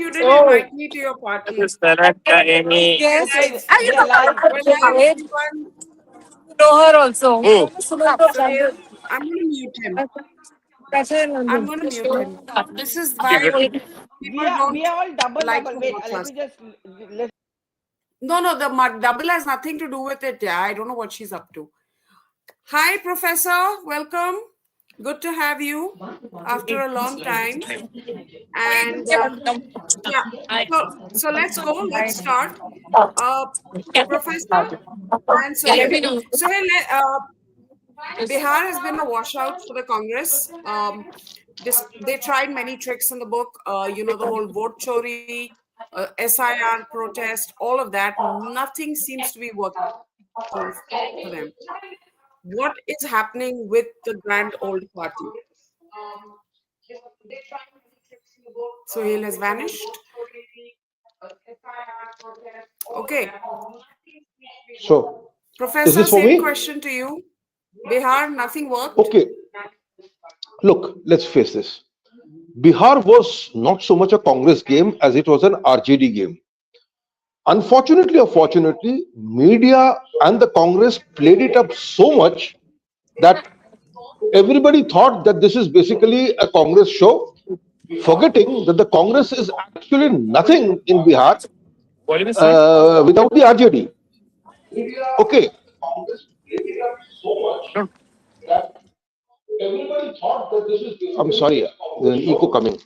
you didn't invite me to your party. Yes. Okay, And you we are know, live. Well, hi I everyone. know her also. Suhel Prof. Suhel, I'm going to mute him. That's her number. I'm going to mute him. This is why We people are don't we are all double like double. to Wait, watch let us. me just let No, the double has nothing to do with it. Yeah, I don't know what she's up to. Hi, Professor. Welcome. Good to have you after a long time. And yeah, so let's go. Let's start. Uh, Professor and Suhail. Suhail, Bihar has been a washout for the Congress. They tried many tricks in the book. The whole vote chori, SIR protest, all of that. Nothing seems to be working for them. What is happening with the grand old party? Suhail has vanished. Okay. So, is Professor, this for same me? question to you. Bihar, nothing worked. Okay, look, let's face this. Bihar was not so much a Congress game as it was an RJD game. Unfortunately or fortunately, media and the Congress played it up so much that everybody thought that this is basically a Congress show, forgetting that the Congress is actually nothing in Bihar without the RJD. Okay. I'm sorry, there's an echo coming.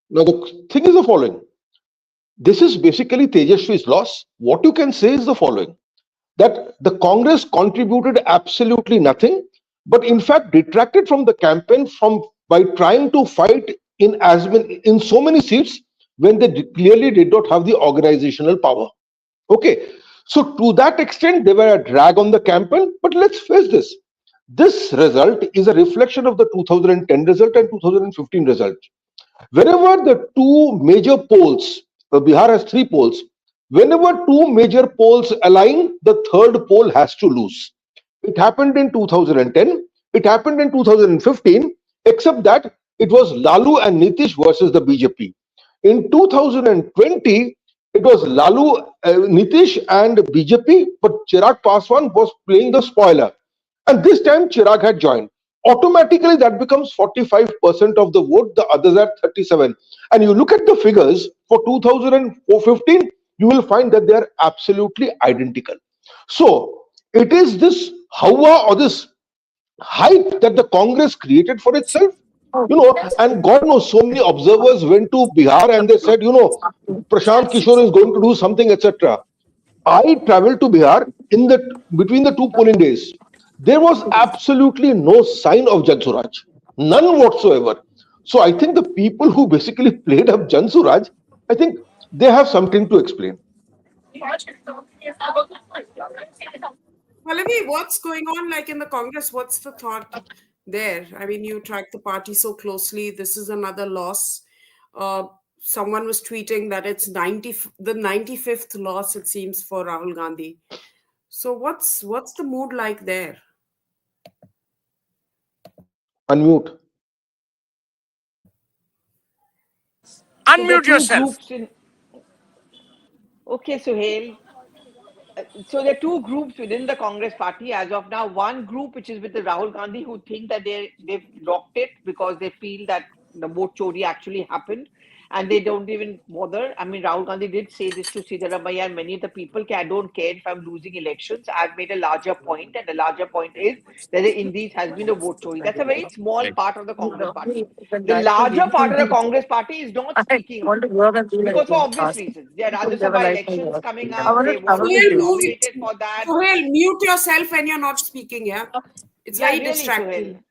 Now, the thing is the following. This is basically Tejashwi's loss. What you can say is the following, that the Congress contributed absolutely nothing, but in fact detracted from the campaign from by trying to fight in so many seats when they clearly did not have the organizational power. Okay, so to that extent they were a drag on the campaign. But let's face this: this result is a reflection of the 2010 result and 2015 result. Wherever the two major poles, Bihar has three poles, whenever two major poles align, the third pole has to lose. It happened in 2010, it happened in 2015, except that it was Lalu and Nitish versus the BJP. In 2020, it was Lalu, Nitish and BJP, but Chirag Paswan was playing the spoiler. And this time Chirag had joined. Automatically that becomes 45% of the vote, the others are 37. And you look at the figures for 2015, you will find that they are absolutely identical. So it is this hawa or this hype that the Congress created for itself, and God knows so many observers went to Bihar and they said, Prashant Kishore is going to do something, etc. I traveled to Bihar in the between the two polling days. There was absolutely no sign of Jan Suraj, none whatsoever. So I think the people who basically played up Jan Suraj, I think they have something to explain. Pallavi, what's going on like in the Congress? What's the thought there? I mean, you track the party so closely. This is another loss. Uh, Someone was tweeting that it's the 95th loss, it seems, for Rahul Gandhi. So what's the mood like there? Unmute. so there are two groups in okay, Suhail. So there are two groups within the Congress party as of now. One group which is with the Rahul Gandhi who think that they've locked it because they feel that the vote chori actually happened and they don't even bother. I mean, Rahul Gandhi did say this to Siddaramaiah and many of the people, I don't care if I'm losing elections. I've made a larger point, and the larger point is that there indeed has been a vote chori. That's a very small part of the Congress party. The larger part of the Congress party is not speaking out because for obvious reasons. There are Rajya Sabha elections coming up. They want to Suhail, be move it. nominated for that. Suhail, mute yourself when you're not speaking, yeah? It's Yeah, very really, distracting. Suhail.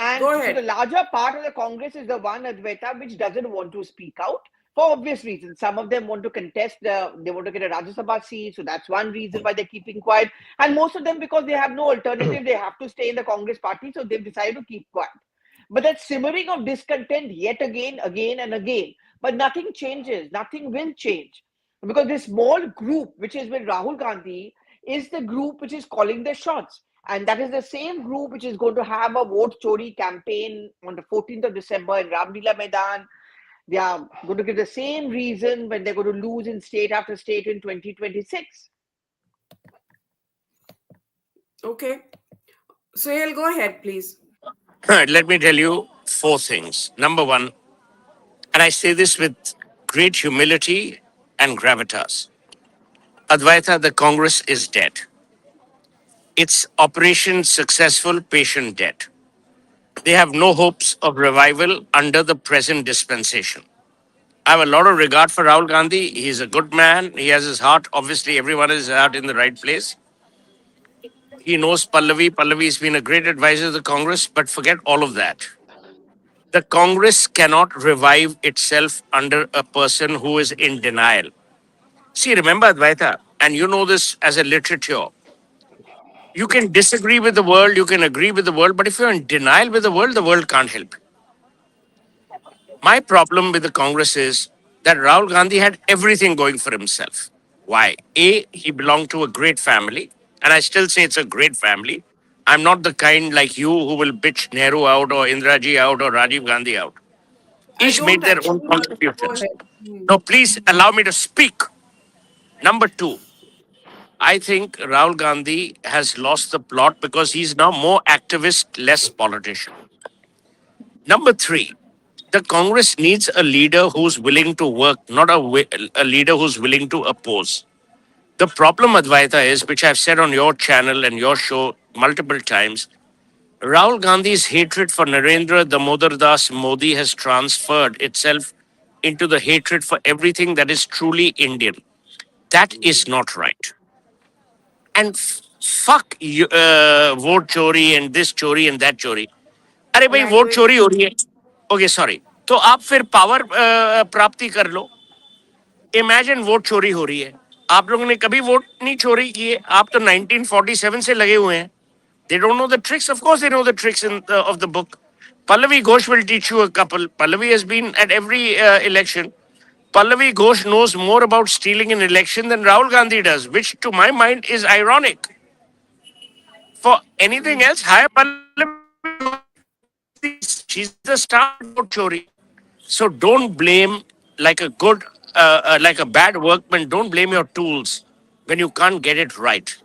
And Go so the ahead. larger part of the Congress is the one, Advaita, which doesn't want to speak out for obvious reasons. Some of them want to contest, they want to get a Rajya Sabha seat. So that's one reason why they're keeping quiet. And most of them, because they have no alternative, they have to stay in the Congress party. So they've decided to keep quiet. But that simmering of discontent yet again and again. But nothing changes. Nothing will change. Because this small group, which is with Rahul Gandhi, is the group which is calling the shots. And that is the same group which is going to have a vote chori campaign on the 14th of December in Ramlila Maidan. They are going to give the same reason when they're going to lose in state after state in 2026. Okay. Suhel, go ahead, please. Let me tell you four things. Number one, and I say this with great humility and gravitas. Advaita, the Congress is dead. Its operation successful, patient dead. They have no hopes of revival under the present dispensation. I have a lot of regard for Rahul Gandhi. He's a good man. He has his heart. Obviously, everyone is out in the right place. He knows Pallavi. Pallavi has been a great advisor to the Congress, but forget all of that. The Congress cannot revive itself under a person who is in denial. See, remember, Advaita, and you know this as a literature. You can disagree with the world, you can agree with the world, but if you're in denial with the world can't help you. My problem with the Congress is that Rahul Gandhi had everything going for himself. Why? A, he belonged to a great family, and I still say it's a great family. I'm not the kind like you who will bitch Nehru out or Indira out or Rajiv Gandhi out. I Each made don't their own actually, but go contributions. ahead. Hmm. No, please allow me to speak. Number two, I think Rahul Gandhi has lost the plot because he's now more activist, less politician. Number three, the Congress needs a leader who's willing to work, not a leader who's willing to oppose. The problem, Advaita, is, which I've said on your channel and your show multiple times, Rahul Gandhi's hatred for Narendra Damodar Das Modi has transferred itself into the hatred for everything that is truly Indian. That is not right. And fuck you, vote chori and this chori and that chori. अरे भाई vote Language. चोरी हो रही है okay sorry तो आप फिर power प्राप्ति कर लो इमेजिन वोट चोरी हो रही है आप लोगों ने कभी वोट नहीं चोरी किए आप तो 1947 से लगे हुए हैं they don't know the tricks of course they know the tricks of the book Pallavi Ghosh will teach you a couple Pallavi has been at every election Pallavi Ghosh knows more about stealing an election than Rahul Gandhi does which to my mind is ironic for anything else hire Pallavi she's the star vote chori. So don't blame like a bad workman. Don't blame your tools when you can't get it right.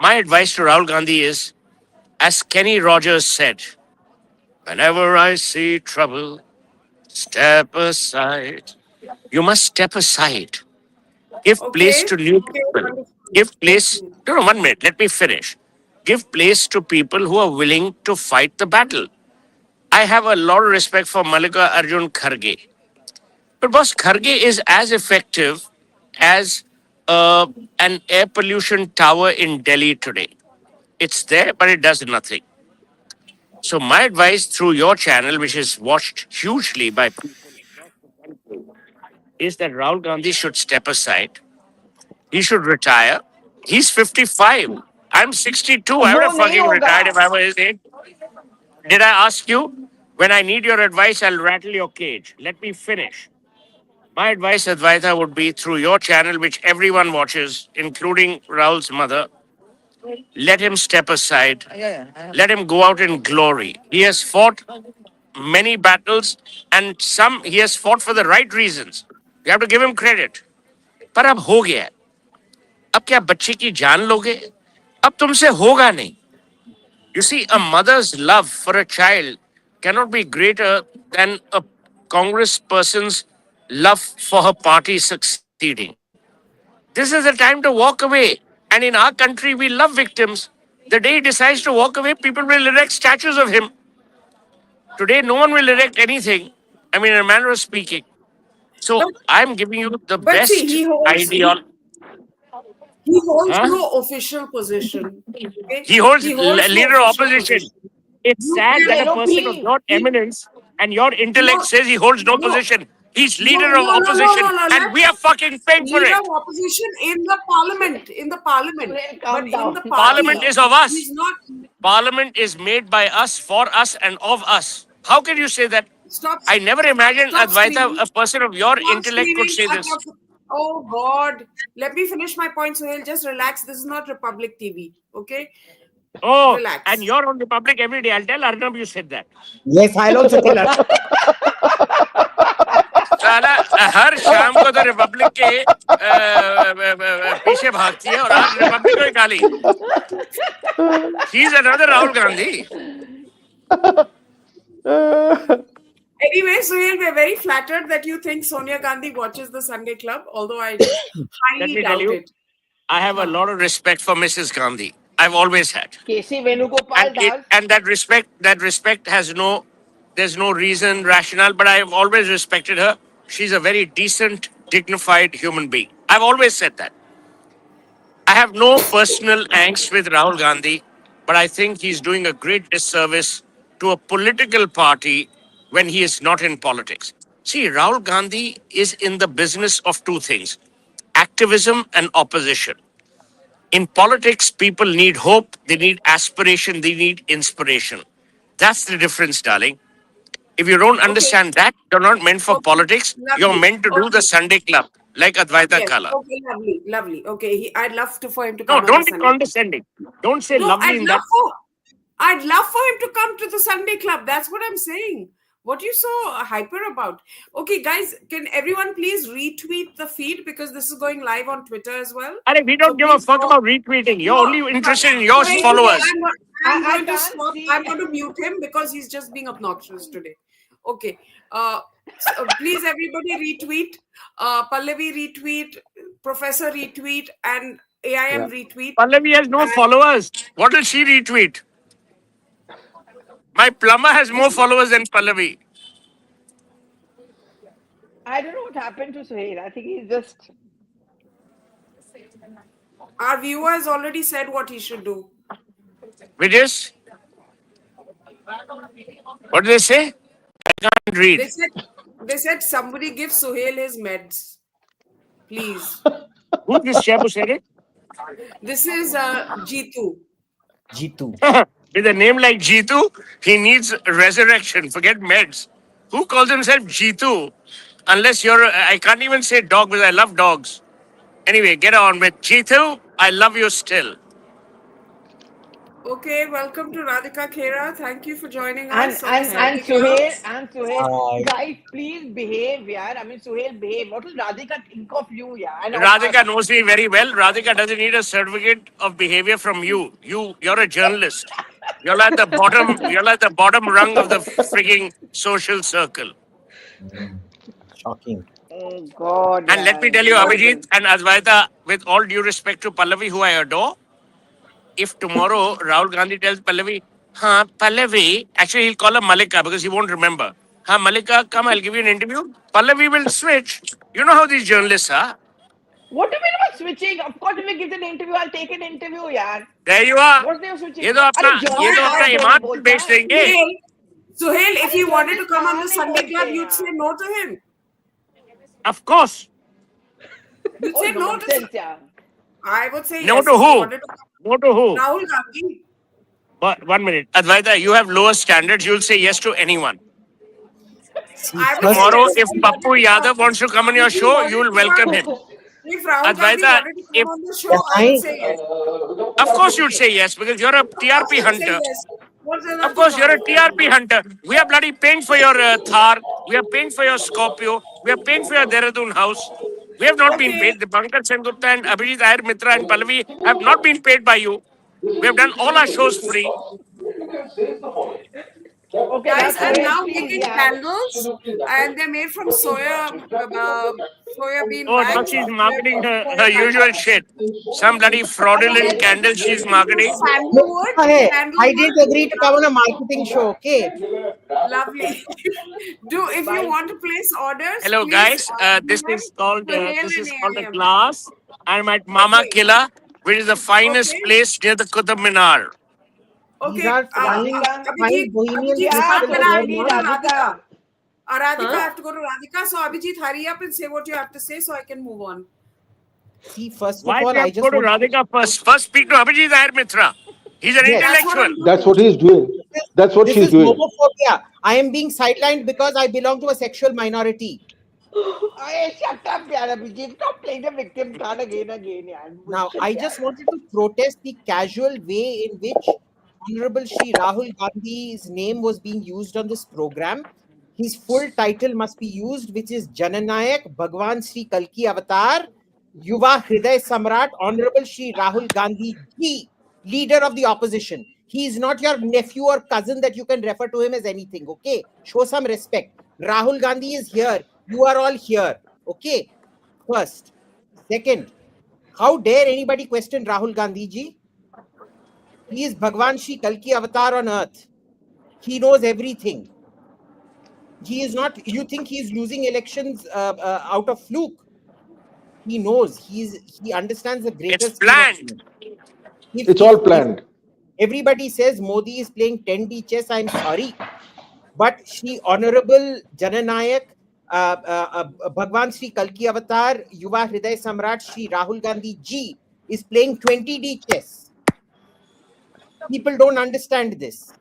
My advice to Rahul Gandhi is, as Kenny Rogers said, whenever I see trouble, step aside. You must step aside. Give place Okay. to new Okay. people. Wonderful. Give place. No, no, 1 minute. Let me finish. Give place to people who are willing to fight the battle. I have a lot of respect for Malika Arjun Kharge. But boss, Kharge is as effective as an air pollution tower in Delhi today. It's there, but it does nothing. So my advice through your channel, which is watched hugely by people, is that Rahul Gandhi should step aside. He should retire. He's 55. I'm 62. I would वो have नहीं fucking retired if होगा. I were his age. Did I ask you? When I need your advice, I'll rattle your cage. Let me finish. My advice, Advaita, would be through your channel, which everyone watches, including Rahul's mother, let him step aside. Let him go out in glory. He has fought many battles and some he has fought for the right reasons. You have to give him credit. पर अब हो गया है. अब क्या बच्चे की जान लोगे? अब तुमसे होगा नहीं. You see, a mother's love for a child cannot be greater than a Congress person's love for her party succeeding. This is the time to walk away. And in our country, we love victims. The day he decides to walk away, people will erect statues of him. Today, no one will erect anything. I mean, in a manner of speaking. So But I'm giving you the but see, best ideal. he holds Huh? no official position. Okay, He holds he holds no leader of official opposition. position. It's You sad that can a person of LOP. your eminence and your intellect no says he holds no no position. He's no leader of no no no no opposition, no. and we are Let's fucking paying for leader it. of opposition in the parliament, Suhel, but calm in the down. Calm Parliament party, is down. of us. he's not. Parliament is made by us, for us, and of us. How can you say that? Stop. I never imagined, Stop Advaita, screaming. a person of your Stop intellect could screaming. say this. Oh God. Let me finish my point, Suhel. Just relax. This is not Republic TV. Okay. Oh, Relax. and you're on Republic every day. I'll tell Arnab you said that. Yes, I'll also tell her. साला हर शाम को तो Republic के पीछे भागती है और आज रिपब्लिक को ही गाली. He's another Rahul Gandhi. Anyway, Suhel, we're very flattered that you think Sonia Gandhi watches the Sunday Club, although I Let highly me tell doubt you, it. I have a lot of respect for Mrs. Gandhi. I've always had. K.C. Venugopal does. And that respect has there's no reason, rationale, but I've always respected her. She's a very decent, dignified human being. I've always said that. I have no personal angst with Rahul Gandhi, but I think he's doing a great disservice to a political party when he is not in politics. See, Rahul Gandhi is in the business of two things: activism and opposition. In politics, people need hope, they need aspiration, they need inspiration. That's the difference, darling. If you don't understand that, you're not meant for Okay, politics. You're lovely. meant to do the Okay. Sunday club, like Advaita Yes. Kala. Okay, lovely, lovely. Okay, I'd love for him to No, come on the don't be Sunday. condescending. Don't say No, lovely in that. I'd love for him to come to the Sunday Club. That's what I'm saying. What are you so hyper about? Okay, guys, can everyone please retweet the feed because this is going live on Twitter as well? Arey, we don't give a please fuck go- about retweeting. You're No, only interested in no, your anyway, followers. I'm I going to can't stop. see- I'm going to mute him because he's just being obnoxious today. Okay. So please, everybody retweet. Pallavi retweet. Professor retweet. And AIM retweet. Pallavi has no followers. What will she retweet? My plumber has more followers than Pallavi. I don't know what happened to Suhel. I think he's just. Our viewer has already said what he should do. Which is? What did they say? I can't read. They said somebody give Suhel his meds. Please. Who's this chap who said it? This is Jitu. Jitu. With a name like Jitu, he needs resurrection. Forget meds. Who calls himself Jitu? Unless I can't even say dog because I love dogs. Anyway, get on with Jitu. I love you still. Okay, welcome to Radhika Khera. Thank you for joining And us. on the and Sunday and Club. Suhel, guys, please behave, yeah. I mean, Suhel, behave. What will Radhika think of you, yeah? And Radhika knows me very well. Radhika doesn't need a certificate of behavior from you. You're a journalist. You're at the bottom. You're at the bottom rung of the freaking social circle. Shocking. Oh God. And let me tell you, Abhijit and Advaita, with all due respect to Pallavi, who I adore, if tomorrow Rahul Gandhi tells Pallavi, Pallavi, actually he'll call her Malika because he won't remember. Malika, come, I'll give you an interview. Pallavi will switch. You know how these journalists are. What do you mean about switching? Of course, if he gives an interview, I'll take an interview, yeah. There you are. What's there switching? ये तो अपना ईमान बेच देंगे. Suhel, if he wanted to come on the journalist Sunday can't Club, say, you'd say no to him. Of course. You'd Oh, say no to nonsense, yeah. I would say No yes. to if he who? wanted to come. No to who? Rahul Gandhi. But 1 minute. Advaita, you have lower standards. You'll say yes to anyone. I would say Tomorrow, yes if he Pappu wanted to Yadav come. wants to come on your If he show, wanted you will to come- welcome him. If Rahul Gandhi Advaita, wanted to come if- on the show, I would say yes. Of course, you'd say yes because you're a TRP I would say hunter. yes. What's there Of not course, to you're a know? TRP hunter. We are bloody paying for your Thar. We are paying for your Scorpio. We are paying for your Dehradun house. We have not been Okay. paid. The Pankaj Sengupta and Abhijit Iyer Mitra and Pallavi have not been paid by you. We have done all our shows free. Okay, Guys, I'm Suhel, now please, making yeah. candles and they're made from soya bean Oh, now wax. she's marketing her Soya usual wax. shit. Some bloody fraudulent candle she's marketing. Sandalwood. Hey, I Sandalwood. didn't agree to come on a marketing show, okay? Lovely. If you want to place orders, Hello, please, guys. This DM is called Suhel this is and called a AM. glass. I'm at Mama Okay. Killa, which is the finest Okay. place near the Qutub Minar. These Okay. are fine, Abhijit, bohemian Abhijit, Yeah, people I'm so here, lady going to not Radhika. Radhika. Radhika, I have to go to Radhika. So Abhijit, hurry up and say what you have to say so I can move on. See, first Why of do all, you I have to just go to want Radhika first? First, speak to Abhijit Iyer Mitra. He's an Yes. That's what I'm intellectual. doing. That's what he's doing. That's what this she's is doing. homophobia. I am being sidelined because I belong to a sexual minority. Hey, shut up, yaar. Abhijit, stop playing the victim card again, yaar. Now, Bullshit, I yaar. just wanted to protest the casual way in which Honorable Shri Rahul Gandhi's name was being used on this program. His full title must be used, which is Jananayak Bhagwan Sri Kalki Avatar, Yuva Hriday Samrat, Honorable Shri Rahul Gandhi Ji, leader of the opposition. He is not your nephew or cousin that you can refer to him as anything. Okay, show some respect. Rahul Gandhi is here. You are all here. Okay, first. Second, how dare anybody question Rahul Gandhi ji? He is Bhagwan Shri Kalki Avatar on earth. He knows everything. He is not, you think he is losing elections out of fluke. He knows, he understands the greater It's scheme of planned. things. It's all planned. Everybody says Modi is playing 10D chess, I'm sorry. But Shri Honorable Jananayak, Bhagwan Shri Kalki Avatar, Yuva Hriday Samrat, Shri Rahul Gandhi Ji is playing 20D chess. People don't understand this.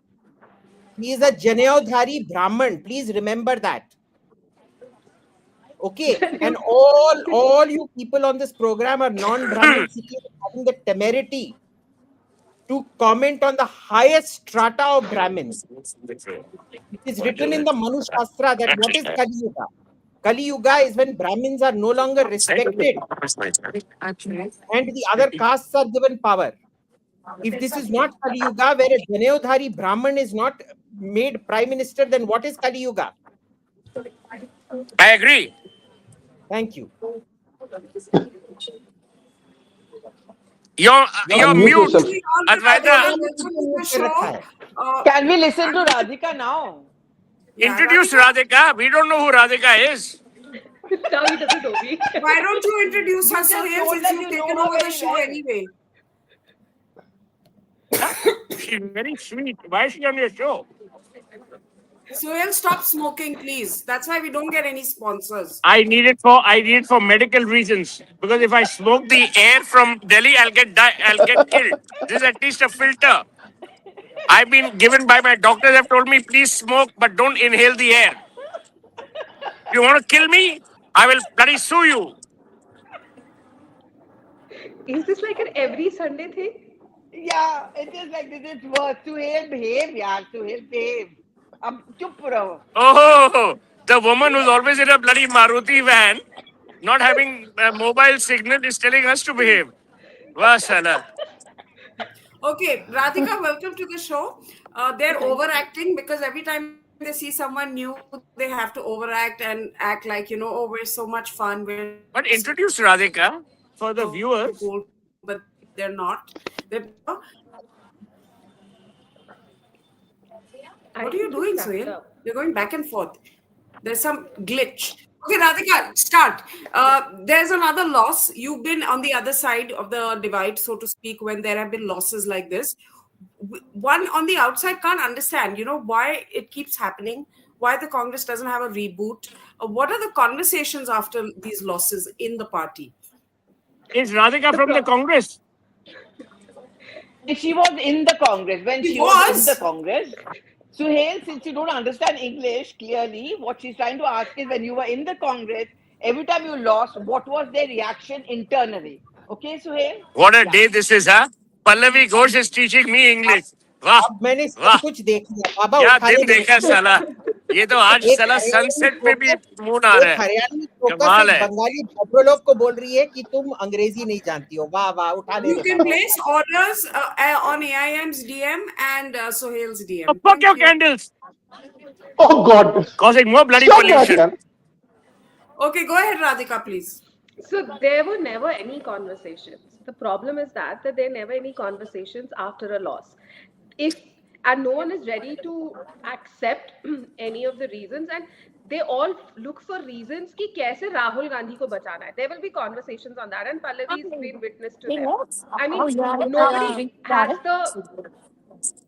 He is a Janayodhari Brahman. Please remember that. Okay. And all you people on this program are non-Brahmin having the temerity to comment on the highest strata of Brahmins. It is written in the Manu Shastra that what is Kali Yuga? Kali Yuga is when Brahmins are no longer respected and the other castes are given power. If this is not Kali Yuga, where a Janayodhari Brahman is not made Prime Minister, then what is Kali Yuga? I agree. Thank you. You're Unmute mute, yourself. Advaita. Welcome to the show. Can we listen to Radhika now? Yeah, Introduce Radhika, Radhika. We don't know who Radhika is. Now he doesn't know me. why don't you introduce her, You just Suhel, told since that you've you taken know her over the very show well. anyway? She's very sweet. Why is she on your show? Suhel, stop smoking, please. That's why we don't get any sponsors. I need it for medical reasons. Because if I smoke the air from Delhi, I'll get killed. This is at least a filter. I've been given by my doctors have told me please smoke, but don't inhale the air. You want to kill me? I will bloody sue you. Is this like an every Sunday thing? Yeah, it is like this. It's worse. Suhel, behave, yaar. Suhel, behave. Ab chup raho. Oh, the woman who's always in a bloody Maruti van, not having a mobile signal, is telling us to behave. Wah, sala. Okay, Radhika, welcome to the show. They're overacting because every time they see someone new, they have to overact and act like, oh, we're so much fun. We're so But introduce Radhika for the cool, but viewers. they're not. They're What I are you think doing, he's wrapped Suhel? up. You're going back and forth. There's some glitch. Okay, Radhika, start. There's another loss. You've been on the other side of the divide, so to speak, when there have been losses like this. One on the outside can't understand, why it keeps happening, why the Congress doesn't have a reboot. What are the conversations after these losses in the party? Is Radhika from the Congress? She was in the Congress. When She she was in the was. Congress, Suhel, since you don't understand English clearly, what she's trying to ask is when you were in the Congress, every time you lost, what was their reaction internally? Okay, Suhel? What a Yeah. day this is, huh? Pallavi Ghosh is teaching me English. Wah, अब मैंने सब वाह, कुछ देख लिया बाबा क्या उठा ले दिन मेरे देखा को साला. ये तो आज एक साला हरियाणवी सनसेट पे भी फोकस मून आ रहा एक है. हरियाणवी फोकस कमाल एक है. बंगाली भद्रलोक को बोल रही है कि तुम अंग्रेजी नहीं जानती हो वाह वाह उठा ले You रे can Baba place orders on AIM's DM and Sohail's DM. Fuck Thank your you. candles. Oh God. Causing more bloody Stop that, pollution. yaar. Okay, go ahead, Radhika, please. So there were never any conversations. The problem is that there never any conversations after a loss. And no one is ready to accept any of the reasons, and they all look for reasons ki kaise Rahul Gandhi ko bachana hai. There will be conversations on that, and Pallavi's been witness to them. I mean, nobody has the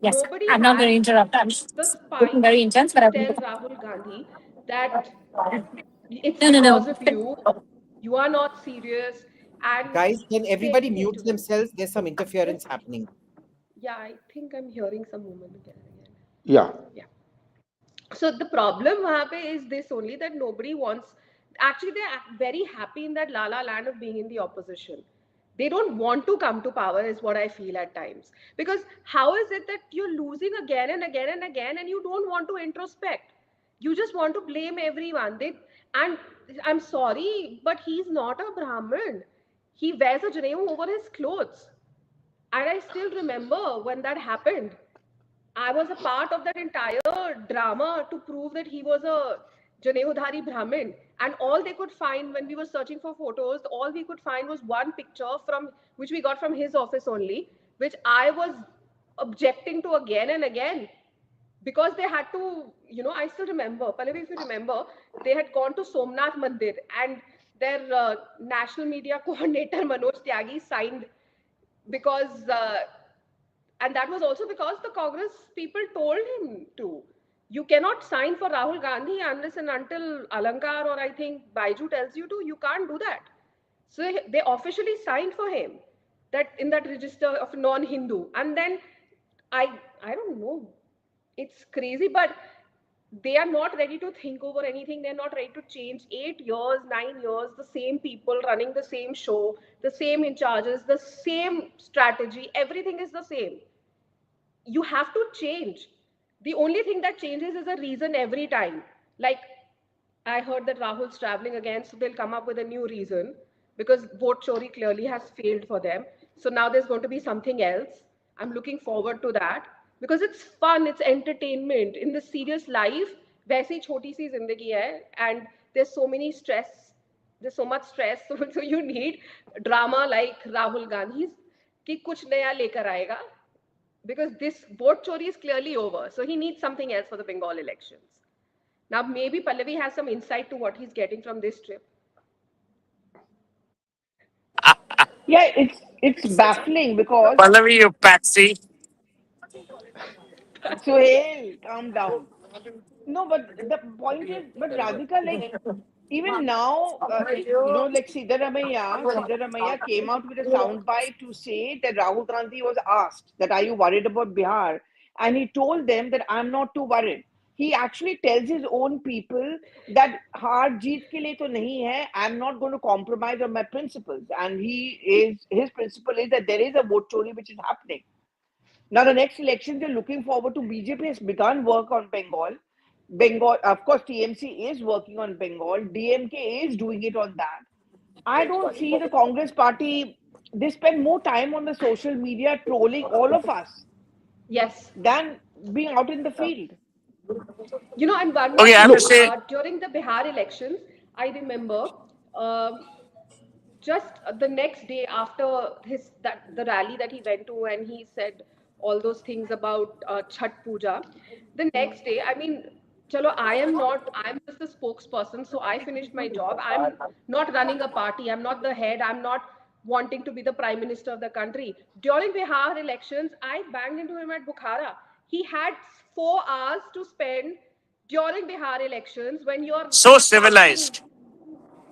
Yes, nobody I'm not going to has interrupt. I'm the looking spine very intense, but to I'm going tell to. Rahul Gandhi that it's No, no, because no. of you. You are not serious, and guys can say everybody anything mute to him. themselves there's some interference happening Yeah, I think I'm hearing some movement again. Yeah. Yeah. So the problem वहाँ पे is this only that nobody wants. Actually, they're very happy in that la la land of being in the opposition. They don't want to come to power, is what I feel at times. Because how is it that you're losing again and again and again, and you don't want to introspect? You just want to blame everyone. And I'm sorry, but he's not a Brahmin. He wears a Janevu over his clothes. And I still remember when that happened. I was a part of that entire drama to prove that he was a Janevudhari Brahmin. And all they could find when we were searching for photos, all we could find was one picture from which we got from his office only, which I was objecting to again and again. Because they had to, I still remember, Pallavi, if you remember, they had gone to Somnath Mandir and their national media coordinator Manoj Tyagi signed because and that was also because the Congress people told him to. You cannot sign for Rahul Gandhi unless and until Alankar or I think Baiju tells you to. You can't do that. So they officially signed for him that in that register of non-Hindu. And then I don't know. It's crazy, but they are not ready to think over anything. They're not ready to change. 8 years, 9 years, the same people running the same show, the same in charges, the same strategy. Everything is the same. You have to change. The only thing that changes is a reason every time. Like, I heard that Rahul's traveling again, so they'll come up with a new reason because vote chori clearly has failed for them. So now there's going to be something else. I'm looking forward to that because it's fun, it's entertainment. In the serious life, वैसी छोटी सी जिंदगी है, and there's so many stress, there's so much stress, so you need drama like Rahul Gandhi's कि कुछ नया लेकर आएगा because this vote chori is clearly over. So he needs something else for the Bengal elections. Now, maybe Pallavi has some insight to what he's getting from this trip. Yeah, it's baffling because Pallavi, you patsy. Suhel, calm down. No, but the point is, but Radhika, like even now, like Siddharamaiah came out with a soundbite to say that Rahul Gandhi was asked that are you worried about Bihar, and he told them that I'm not too worried. He actually tells his own people that haar jeet ke liye to nahi hai. I'm not going to compromise on my principles, and his principle is that there is a vote chori which is happening. Now, the next elections, they're looking forward to. BJP has begun work on Bengal. Bengal, of course, TMC is working on Bengal. DMK is doing it on that. I don't see the Congress party, they spend more time on the social media trolling all of us Yes. than being out in the field. And one more Okay, I have thing, to say, during the Bihar elections, I remember just the next day after the rally that he went to and he said all those things about Chhat Puja, the next day, I mean, chalo, I'm just a spokesperson, so I finished my job. I'm not running a party. I'm not the head. I'm not wanting to be the prime minister of the country. During Bihar elections, I banged into him at Bukhara. He had 4 hours to spend during Bihar elections when you're so casting. civilized.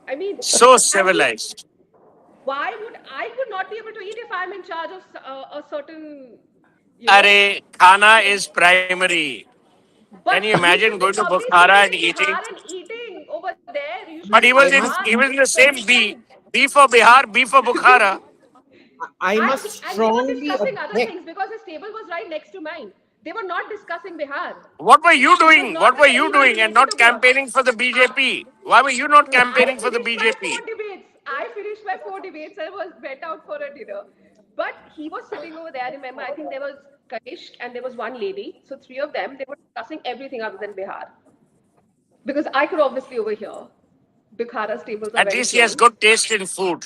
I mean, So and civilized. why would I would not be able to eat if I'm in charge of a certain, Are khana is primary. Can But you you imagine should be going to probably Bukhara sitting and in eating? Bihar and eating over there. You should But be he from was I in must Bihar he was in the the same B. weekend. B for Bihar, B for Bukhara. I must And they were strongly discussing other object. things because his table was right next to mine. They were not discussing Bihar. What were you It was doing? not What were that you anything doing and related not to Bihar. campaigning for the BJP? Why were you not I campaigning for the finished my BJP? 4 debates. I finished my 4 debates and went out for a dinner. But he was sitting over there. I remember, I think there was Kanishk and there was one lady. So three of them, they were discussing everything other than Bihar. Because I could obviously overhear. Bukhara's tables are At very least he has close. good taste in food.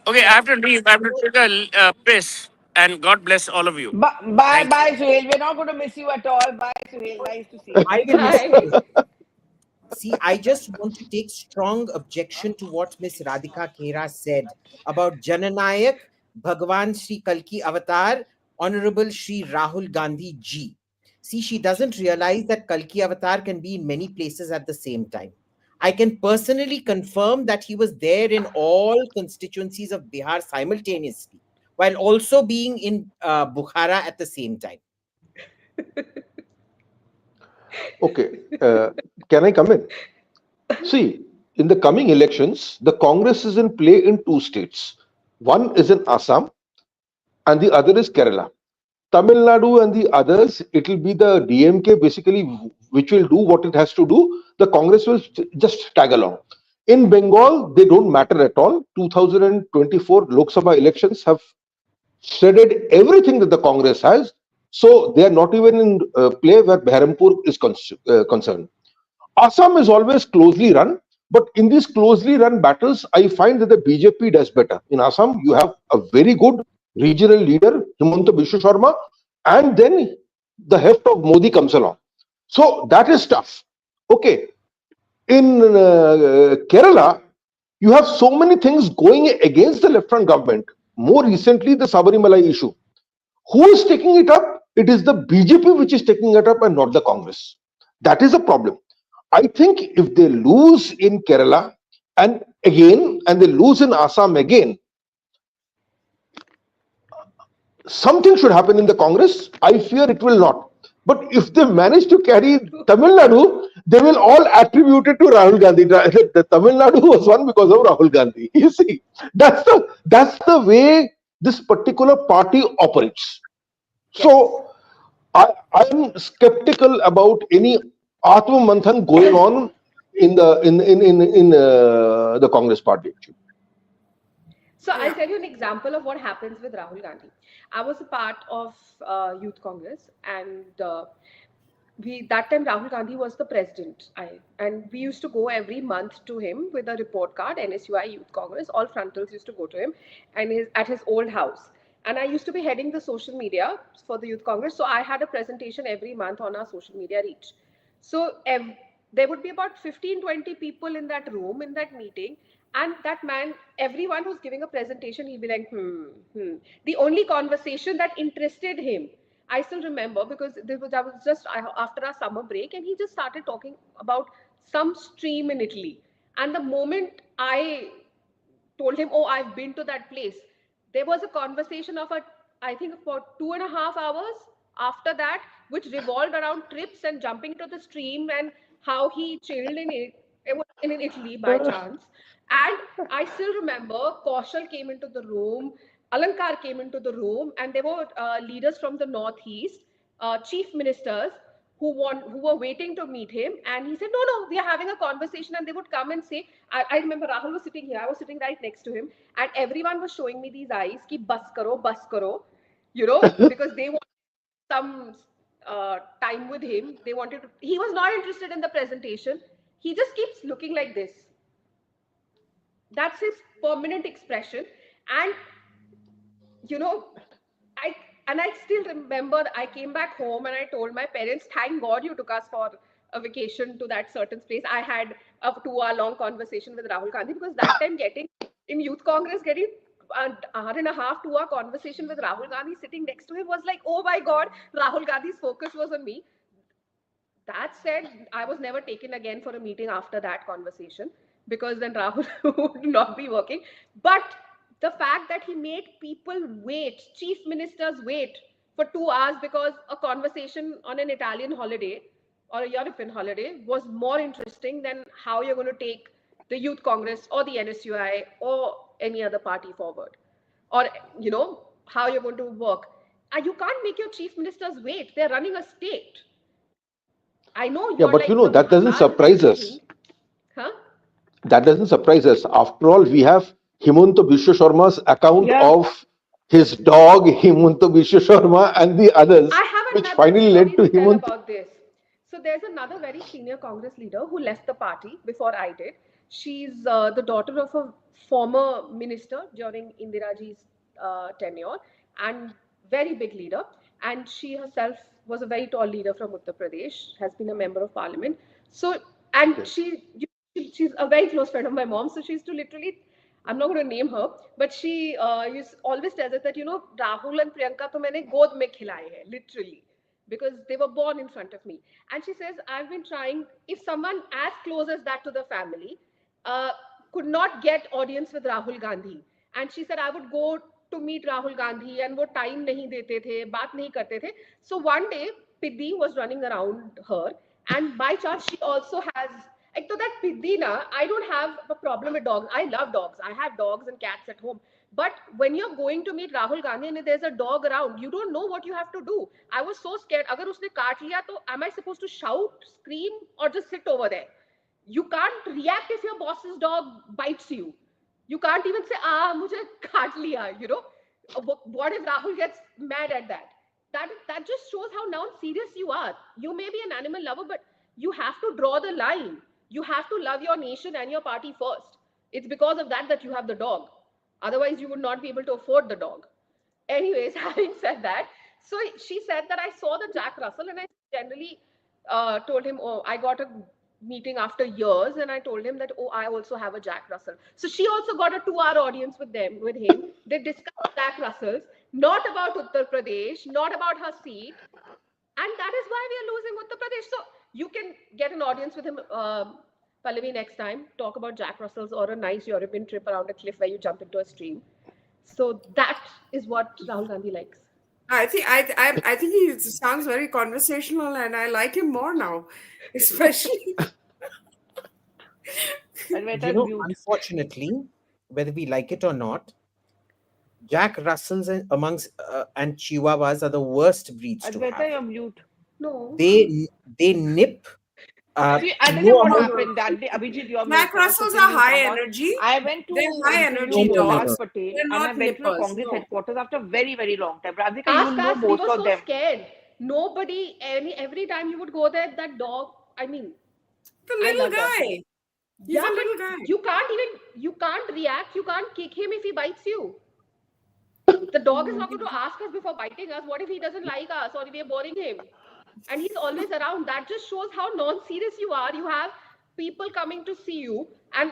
Okay, I Yes. have to leave. I have to take a piss. And God bless all of you. Bye, Thank you. bye, Suhel. We're not going to miss you at all. Bye, Suhel. Nice to see you. I will miss Bye. you. See, I just want to take strong objection to what Miss Radhika Khera said about Jananayak, Bhagwan Sri Kalki Avatar, Honorable Sri Rahul Gandhi Ji. See, she doesn't realize that Kalki Avatar can be in many places at the same time. I can personally confirm that he was there in all constituencies of Bihar simultaneously, while also being in Bukhara at the same time. Okay, can I come in? See, in the coming elections, the Congress is in play in two states. One is in Assam and the other is Kerala. Tamil Nadu and the others, it will be the DMK basically which will do what it has to do. The Congress will just tag along. In Bengal, they don't matter at all. 2024 Lok Sabha elections have shredded everything that the Congress has. So they are not even in play where Behrampur is concerned. Assam is always closely run, but in these closely run battles, I find that the BJP does better. In Assam, you have a very good regional leader, Himanta Biswa Sharma, and then the heft of Modi comes along. So that is tough. Okay. In Kerala, you have so many things going against the left front government. More recently, the Sabarimala issue. Who is taking it up? It is the BJP which is taking it up and not the Congress. That is a problem. I think if they lose in Kerala and they lose in Assam again, something should happen in the Congress. I fear it will not. But if they manage to carry Tamil Nadu, they will all attribute it to Rahul Gandhi. The Tamil Nadu was won because of Rahul Gandhi. You see, that's the way this particular party operates. So I'm skeptical about any Atma Manthan going on in the Congress party. So I'll tell you an example of what happens with Rahul Gandhi. I was a part of Youth Congress, and that time Rahul Gandhi was the president. And we used to go every month to him with a report card, NSUI Youth Congress. All frontals used to go to him, and at his old house. And I used to be heading the social media for the Youth Congress, so I had a presentation every month on our social media reach. So there would be about 15-20 people in that room, in that meeting, and that man, everyone who's giving a presentation, he'd be like, The only conversation that interested him, I still remember, because that was just after our summer break, and he just started talking about some stream in Italy. And the moment I told him, oh, I've been to that place, there was a conversation of I think about 2.5 hours after that, which revolved around trips and jumping into the stream and how he chilled in it. It was in Italy by chance. And I still remember Kaushal came into the room, Alankar came into the room, and there were leaders from the Northeast, chief ministers, who were waiting to meet him. And he said, no, we are having a conversation. And they would come and say, I remember Rahul was sitting here. I was sitting right next to him. And everyone was showing me these eyes, ki bas karo, because they wanted some time with him. He was not interested in the presentation. He just keeps looking like this. That's his permanent expression. And, I still remember I came back home and I told my parents, thank God you took us for a vacation to that certain place. I had a 2-hour long conversation with Rahul Gandhi, because that time getting in Youth Congress, getting an hour and a half, 2-hour conversation with Rahul Gandhi sitting next to him was like, oh my God, Rahul Gandhi's focus was on me. That said, I was never taken again for a meeting after that conversation, because then Rahul would not be working. But the fact that he made people wait, chief ministers wait for 2 hours because a conversation on an Italian holiday or a European holiday was more interesting than how you're going to take the Youth Congress or the NSUI or any other party forward, or how you're going to work. You can't make your chief ministers wait. They're running a state. I know you're but that doesn't surprise us. Huh? That doesn't surprise us. After all, we have Himanta Biswa Sharma's account of his dog Himanta Biswa Sharma and the others, which finally led to Himanta. About this. So there's another very senior Congress leader who left the party before I did. She's the daughter of a former minister during Indira Ji's tenure, and very big leader. And she herself was a very tall leader from Uttar Pradesh, has been a member of parliament. So, and she's a very close friend of my mom. So she used to literally, I'm not going to name her, but she always tells us that, Rahul and Priyanka to maine god mein khilaye hai, literally, because they were born in front of me. And she says, I've been trying, if someone as close as that to the family could not get audience with Rahul Gandhi. And she said, I would go to meet Rahul Gandhi and wo time nahi dete the, baat nahi karte the. So one day, Piddi was running around her, and by chance, she also has So that Pidina, I don't have a problem with dogs. I love dogs. I have dogs and cats at home. But when you're going to meet Rahul Gandhi and there's a dog around, you don't know what you have to do. I was so scared. Agar usne kaat liya, to am I supposed to shout, scream, or just sit over there? You can't react if your boss's dog bites you. You can't even say, mujhe kaat liya, you know. What if Rahul gets mad at that? That just shows how non-serious you are. You may be an animal lover, but you have to draw the line. You have to love your nation and your party first. It's because of that you have the dog. Otherwise, you would not be able to afford the dog. Anyways, having said that, so she said that I saw the Jack Russell and I generally told him, oh, I got a meeting after years and I told him that, oh, I also have a Jack Russell. So she also got a 2-hour audience with him. They discussed Jack Russells, not about Uttar Pradesh, not about her seat. And that is why we are losing Uttar Pradesh. So you can get an audience with him, Pallavi, next time. Talk about Jack Russells or a nice European trip around a cliff where you jump into a stream. So that is what Rahul Gandhi likes. I think he sounds very conversational, and I like him more now, especially. Unfortunately, whether we like it or not, Jack Russells and Chihuahuas are the worst breeds to Advaita, have. you're mute. No. They nip. See, I don't know what happened that day. Abhijit, you're Jack Russells are high energy. I went to They're high energy interview dogs. Patel They're and not I went to the nippers, Congress no. headquarters after a very, very long time. Radhika, you know most We were of them. so scared. Nobody, every time you would go there, that dog, I mean. The little guy. He's a little guy. You can't react. You can't kick him if he bites you. The dog is not going to ask us before biting us, what if he doesn't like us or if we are boring him? And he's always around. That just shows how non-serious you are. You have people coming to see you. And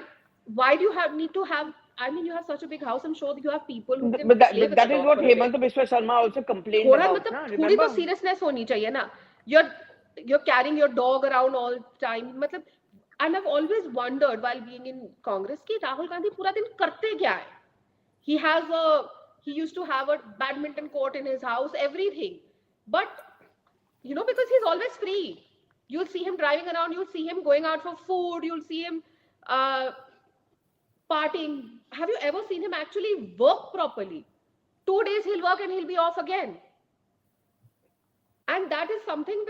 why do you need to have, I mean, you have such a big house. I'm sure that you have people who can But play with that the is dog what for a bit. Hemant Biswa Sharma also complained about. थोड़ी तो seriousness होनी चाहिए ना. You're carrying your dog around all the time. And I've always wondered while being in Congress कि Rahul Gandhi पूरा दिन करते क्या है? He used to have a badminton court in his house, everything. But, you know, because he's always free. You'll see him driving around, you'll see him going out for food, you'll see him partying. Have you ever seen him actually work properly? 2 days he'll work and he'll be off again. And that is something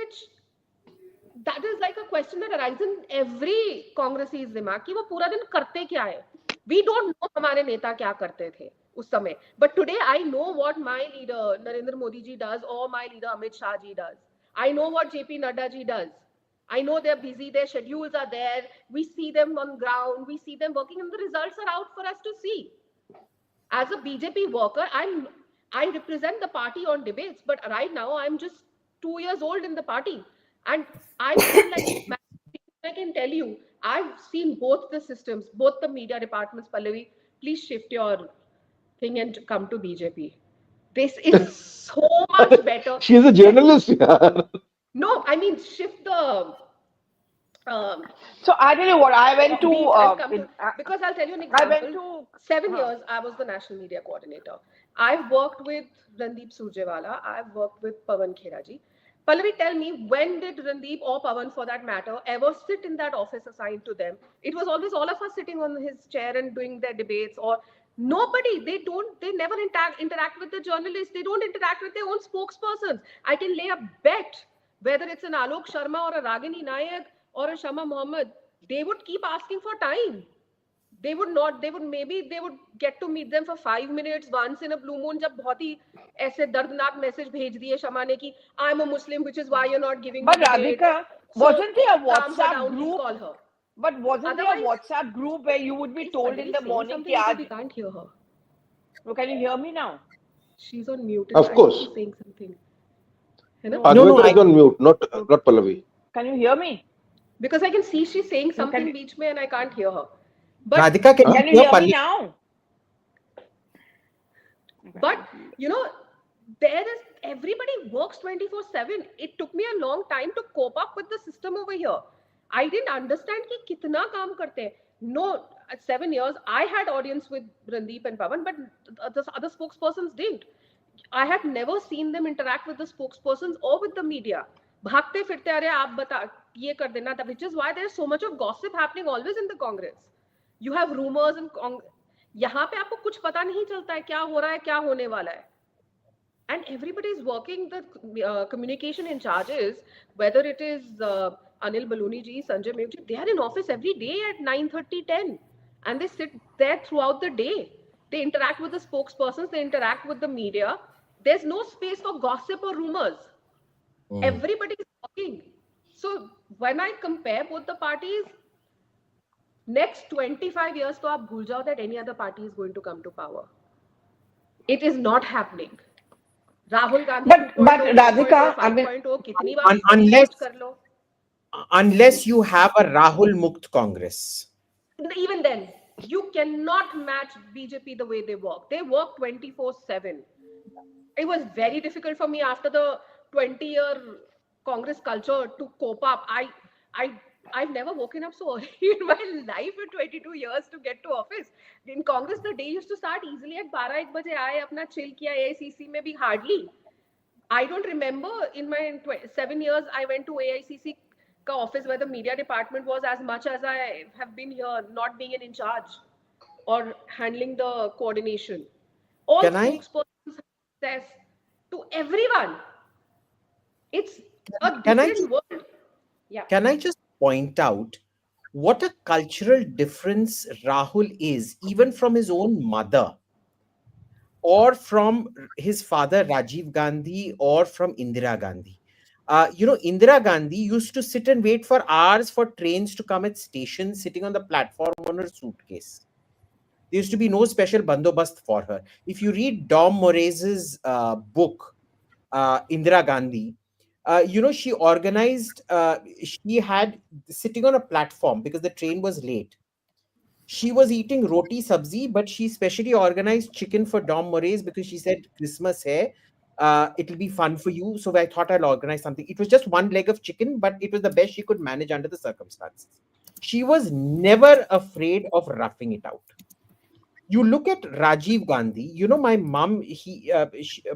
that is like a question that arises in every Congressee's दिमाग कि वो पूरा दिन करते क्या है? We don't know हमारे नेता क्या करते थे उस समय. But today I know what my leader Narendra Modi ji does or my leader Amit Shah ji does. I know what JP Nadda ji does. I know they're busy, their schedules are there. We see them on ground, we see them working and the results are out for us to see. As a BJP worker, I represent the party on debates, but right now I'm just 2 years old in the party. And I feel like I can tell you, I've seen both the systems, both the media departments. Pallavi, please shift your thing and come to BJP. This is so much better. She is a journalist. No, I mean, shift the... so I tell you what, I went to... because I'll tell you an example. 7 years, I was the national media coordinator. I've worked with Randeep Surjewala. I've worked with Pawan Khera ji. Pallavi, tell me, when did Randeep or Pawan, for that matter, ever sit in that office assigned to them? It was always all of us sitting on his chair and doing their debates, or nobody. They never interact with the journalists. They don't interact with their own spokespersons. I can lay a bet, whether it's an Alok Sharma or a Ragini Nayak or a Shama Mohammed, they would keep asking for time. They would get to meet them for 5 minutes once in a blue moon जब बहुत ही ऐसे दर्दनाक message भेज दिए शमा ने कि I'm a Muslim, which is why you're not giving me But debate. Radhika, wasn't there a WhatsApp group? Call her. But wasn't there a WhatsApp group where you would be told in the morning that we can't hear her? So can you hear me now? She's on mute. Of course. She's saying something. Advaita is on mute, not Pallavi. Can you hear me? Because I can see she's saying something beach mein and I can't hear her. But Radhika, can you hear me now? But, you know, everybody works 24/7. It took me a long time to cope up with the system over here. I didn't understand कि कितना काम करते हैं. No, at 7 years, I had audience with Randeep and Pawan, but the other spokespersons didn't. I had never seen them interact with the spokespersons or with the media. भागते फिरते अरे आप बता ये कर देना, which is why there is so much of gossip happening always in the Congress. You have rumors and यहाँ पे आपको कुछ पता नहीं चलता है क्या हो रहा है, क्या होने वाला है. And everybody is working, the communication in charges, whether it is Anil Baluni ji, Sanjay Mehta ji, they are in office every day at 9:30, 10, and they sit there throughout the day. They interact with the spokespersons, they interact with the media. There's no space for gossip or rumors. Everybody is working. So when I compare both the parties, next 25 years to aap bhul jao that any other party is going to come to power. It is not happening. Rahul Gandhi But 2.0, Radhika, 3.0, I mean, 5.0, कितनी बार Un- उसको unless repost कर लो. unless you have a Rahul Mukt Congress. Even then, you cannot match BJP the way they work. They work 24/7. It was very difficult for me after the 20-year Congress culture to cope up. I, I've never woken up so early in my life in 22 years to get to office. In Congress, the day used to start easily at 12-1 बजे आए, अपना chill किया, AICC में भी hardly. I don't remember in my 7 years I went to AICC ka office where the media department was as much as I have been here, not being in charge or handling the coordination. All Can I spokespersons have access to everyone. It's a can I different world. Yeah. can I just point out what a cultural difference Rahul is, even from his own mother, or from his father Rajiv Gandhi, or from Indira Gandhi. Indira Gandhi used to sit and wait for hours for trains to come at stations, sitting on the platform on her suitcase. There used to be no special bandobast for her. If you read Dom Moraes's book, Indira Gandhi, she organized, she had sitting on a platform because the train was late. She was eating roti sabzi, but she specially organized chicken for Dom Moraes because she said, Christmas hai, it'll be fun for you. So I thought I'll organize something. It was just one leg of chicken, but it was the best she could manage under the circumstances. She was never afraid of roughing it out. You look at Rajiv Gandhi. My mom.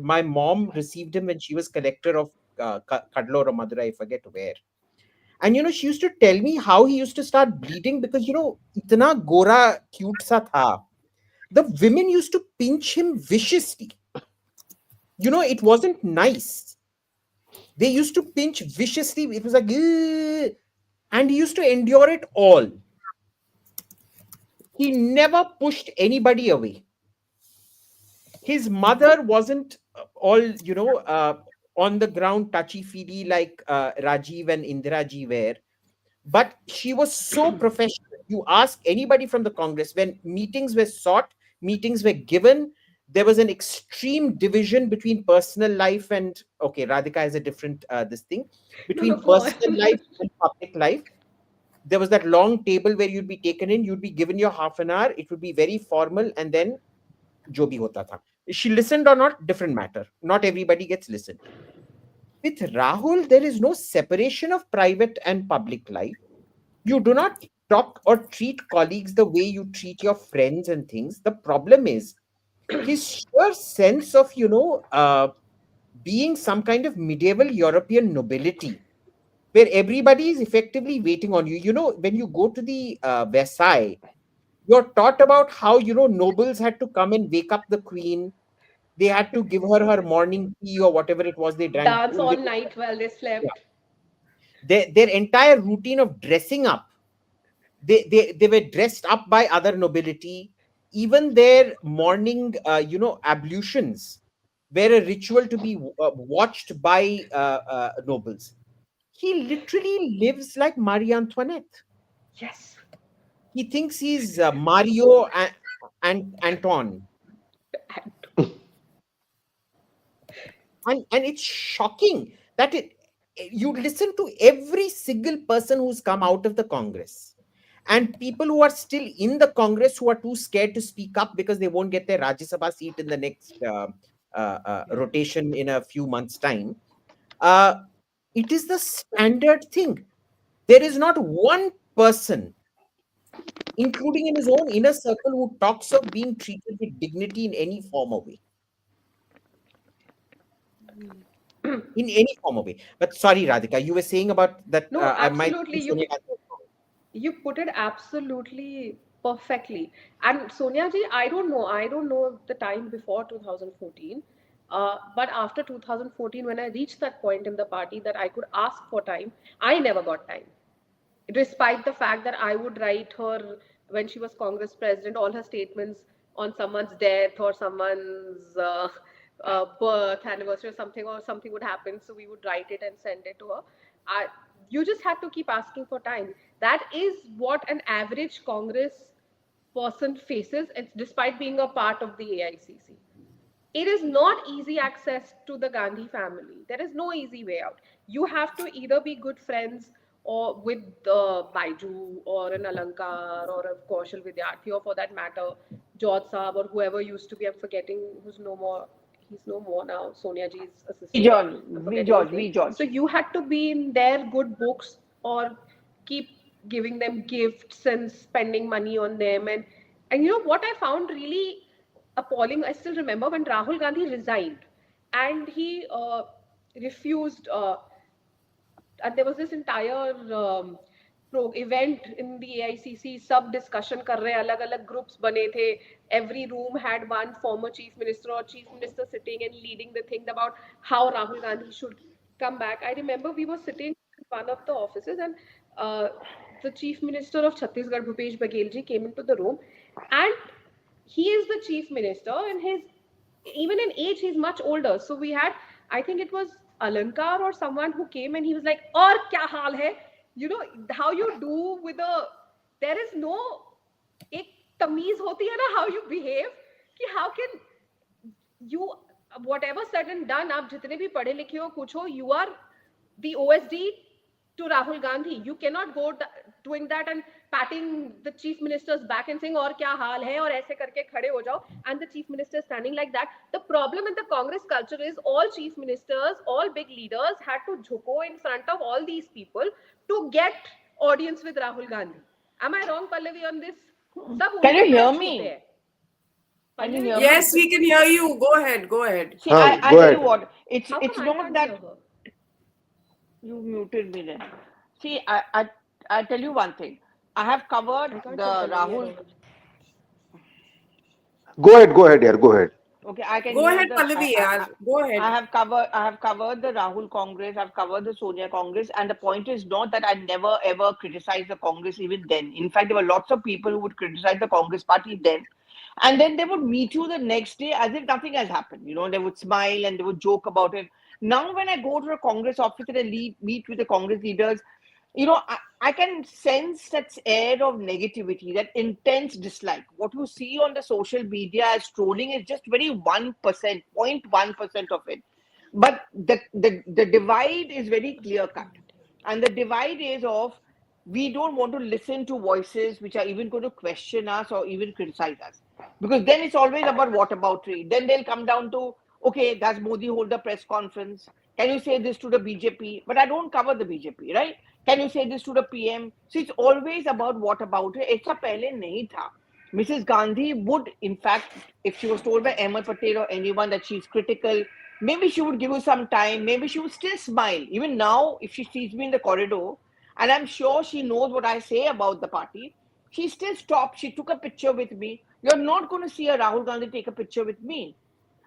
My mom received him when she was collector of Kadlur or Madurai, I forget where. And she used to tell me how he used to start bleeding because itna gora cute sa tha. The women used to pinch him viciously. It wasn't nice. They used to pinch viciously. It was like, "Ugh," and he used to endure it all. He never pushed anybody away. His mother wasn't all on the ground touchy feely like Rajiv and Indira ji were, but she was so professional. You ask anybody from the Congress, when meetings were sought, meetings were given, there was an extreme division between personal life and, okay, Radhika has a different this thing, No, no, between go on. personal life and public life. There was that long table where you'd be taken in, you'd be given your half an hour, it would be very formal, and then jo bhi hota tha. She listened or not, different matter. Not everybody gets listened to. With Rahul, there is no separation of private and public life. You do not talk or treat colleagues the way you treat your friends and things. The problem is his sheer sense of, being some kind of medieval European nobility, where everybody is effectively waiting on you. When you go to the Versailles, you're taught about how, nobles had to come and wake up the queen. They had to give her morning tea or whatever it was they drank. Dance all night while they slept. Their entire routine of dressing up, they were dressed up by other nobility. Even their morning ablutions were a ritual to be watched by nobles. He literally lives like Marie Antoinette. Yes. He thinks he's Mario and Anton. And it's shocking that you listen to every single person who's come out of the Congress, and people who are still in the Congress who are too scared to speak up because they won't get their Rajya Sabha seat in the next rotation in a few months' time. It is the standard thing. There is not one person, including in his own inner circle, who talks of being treated with dignity in any form or way. in any form or way. But sorry, Radhika, you were saying about that. No, I might absolutely. Sonia Gandhi was wrong. You put it absolutely perfectly. And Sonia ji, I don't know the time before 2014. But after 2014, when I reached that point in the party that I could ask for time, I never got time, despite the fact that I would write her when she was Congress president, all her statements on someone's death or someone's birth anniversary or something would happen. So we would write it and send it to her. I, you just had to keep asking for time. That is what an average Congress person faces, and despite being a part of the AICC. It is not easy access to the Gandhi family. There is no easy way out. You have to either be good friends or with Baiju or an Alankar or a Kaushal Vidyarthi, or for that matter, George Saab or whoever used to be. I'm forgetting who's no more. He's no more now. Sonia Ji's V. assistant. George, I'm V. forgetting his George, name. V. George. So you had to be in their good books or keep giving them gifts and spending money on them. And you know what I found really appalling? I still remember when Rahul Gandhi resigned and he refused. And there was this entire event in the AICC, sub discussion कर रहे, अलग अलग groups बने थे. Every room had one former chief minister or chief minister sitting and leading the thing about how Rahul Gandhi should come back. I remember we were sitting in one of the offices, and the chief minister of Chhattisgarh, Bhupesh Baghel ji, came into the room, and he is the chief minister, and his even in age he's much older. So we had, I think it was Alankar or someone who came, and he was like, "Aur kya haal hai?" You know how you do with a, there is no एक तमीज होती है ना, how you behave, कि how can you, whatever said and done, आप जितने भी पढ़े लिखे हो कुछ हो, you are the OSD to Rahul Gandhi. You cannot go doing that and patting the chief minister's back and saying और क्या हाल है और ऐसे करके खड़े हो जाओ, and the chief minister standing like that. The problem in the Congress culture is all chief ministers, all big leaders had to jhuko in front of all these people to get audience with Rahul Gandhi. Am I wrong, Pallavi, on this? सब Can you उनके hear पैर me? छूते हैं. Can you Pallavi, hear ji, me? Yes, we can hear you. Go ahead. Go ahead. See, Go I tell ahead. you what, how it's come I not can't that hear her? you muted me then. See, I tell you one thing. I have covered I can't the tell Pallavi at Rahul. all. Go ahead, dear. Go ahead. Okay, I can Go hear ahead, the. Pallavi. Yaar. Go ahead. I have covered the Rahul Congress. I've covered the Sonia Congress, and the point is not that I never ever criticized the Congress even then. In fact, there were lots of people who would criticize the Congress party then, and then they would meet you the next day as if nothing has happened. You know, they would smile and they would joke about it. Now, when I go to a Congress office and meet with the Congress leaders, you know, I can sense that air of negativity, that intense dislike. What you see on the social media as trolling is just very 1%, 0.1% of it. But the divide is very clear cut. And the divide is of, we don't want to listen to voices which are even going to question us or even criticize us. Because then it's always about whataboutery. Then they'll come down to, okay, does Modi hold a press conference? Can you say this to the BJP? But I don't cover the BJP, right? Can you say this to the PM? So it's always about whataboutery. ऐसा पहले नहीं था. Mrs. Gandhi would, in fact, if she was told by Ahmed Patel or anyone that she's critical, maybe she would give you some time. Maybe she would still smile. Even now, if she sees me in the corridor, and I'm sure she knows what I say about the party, she still stopped. She took a picture with me. You're not going to see a Rahul Gandhi take a picture with me.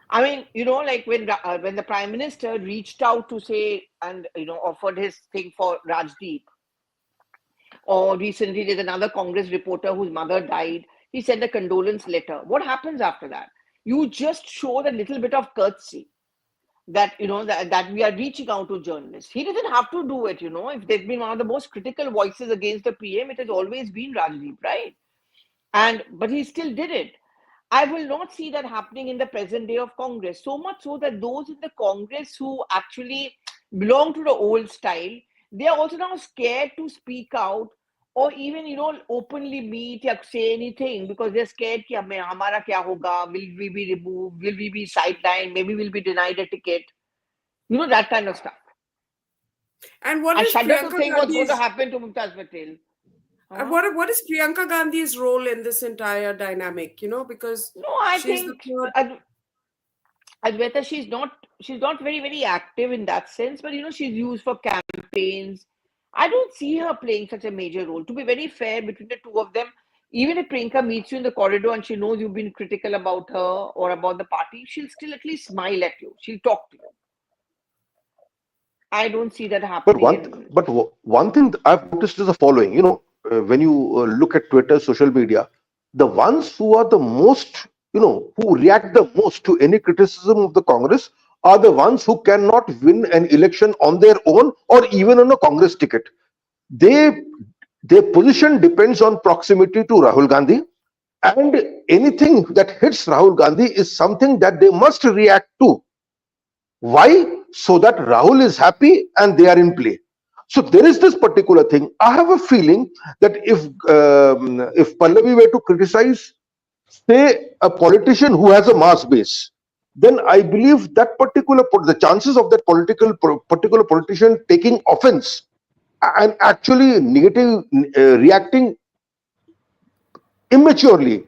I mean, you know, like when the Prime Minister reached out to say and, you know, offered his thing for Rajdeep, or recently there's another Congress reporter whose mother died. He sent a condolence letter. What happens after that? You just show that little bit of courtesy that, you know, that we are reaching out to journalists. He doesn't have to do it, you know. If there's been one of the most critical voices against the PM, it has always been Rajdeep, right? But he still did it. I will not see that happening in the present day of Congress. So much so that those in the Congress who actually belong to the old style, they are also now scared to speak out or even, you know, openly meet or say anything because they're scared कि हमारा क्या होगा? Will we be removed? Will we be sidelined? Maybe we'll be denied a ticket. You know, that kind of stuff. And what I is shudder to Priyanka think what's going to Gandhi's happen to Mumtaz Patel. what is Priyanka Gandhi's role in this entire dynamic? You know, because No, I she's the think third. Advaita, she's not very active in that sense, but she's used for campaigns. I don't see her playing such a major role. To be very fair, between the two of them, even if Priyanka meets you in the corridor and she knows you've been critical about her or about the party, she'll still at least smile at you. She'll talk to you. I don't see that But happening. one thing I've noticed is the following. When you look at Twitter, social media, the ones who are the most, who react the most to any criticism of the Congress are the ones who cannot win an election on their own or even on a Congress ticket. They their position depends on proximity to Rahul Gandhi, and anything that hits Rahul Gandhi is something that they must react to. Why? So that Rahul is happy and they are in play. So there is this particular thing. I have a feeling that if Pallavi were to criticize, say, a politician who has a mass base, then I believe that the chances of that particular politician taking offense and actually negative reacting immaturely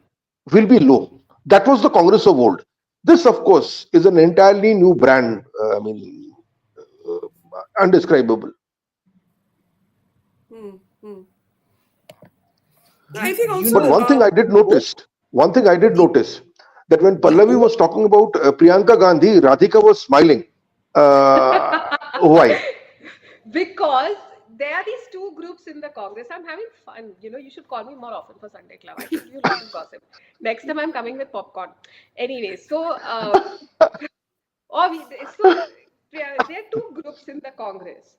will be low. That was the Congress of old. This, of course, is an entirely new brand. Undescribable. I think also. But one thing I did notice that when Pallavi was talking about Priyanka Gandhi, Radhika was smiling. Why? Because there are these two groups in the Congress. I'm having fun. You should call me more often for Sunday Club. I think you like to gossip. Next time I'm coming with popcorn. Anyway, so there are two groups in the Congress.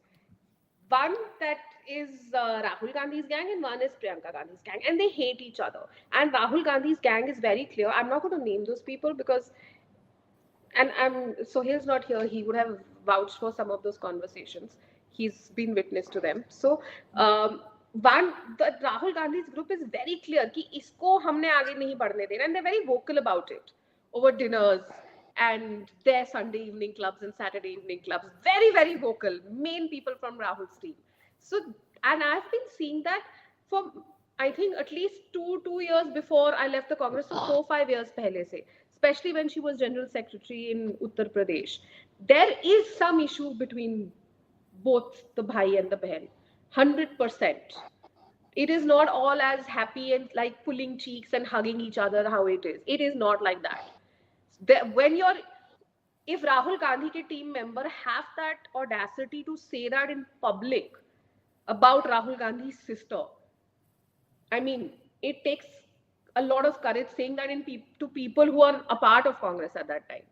One that is Rahul Gandhi's gang and one is Priyanka Gandhi's gang, and they hate each other. And Rahul Gandhi's gang is very clear. I'm not going to name those people because, and Suhel's not here. He would have vouched for some of those conversations. He's been witness to them. So the Rahul Gandhi's group is very clear कि इसको हमने आगे नहीं बढ़ने देना, and they're very vocal about it over dinners and their Sunday evening clubs and Saturday evening clubs. Very, very vocal. Main people from Rahul's team. So, and I've been seeing that for, I think, at least two years before I left the Congress, so 4-5 years pehle se, especially when she was General Secretary in Uttar Pradesh. There is some issue between both the bhai and the behan. 100%. It is not all as happy and like pulling cheeks and hugging each other how it is. It is not like that. If Rahul Gandhi ke team member have that audacity to say that in public about Rahul Gandhi's sister, I mean, it takes a lot of courage saying that to people who are a part of Congress at that time.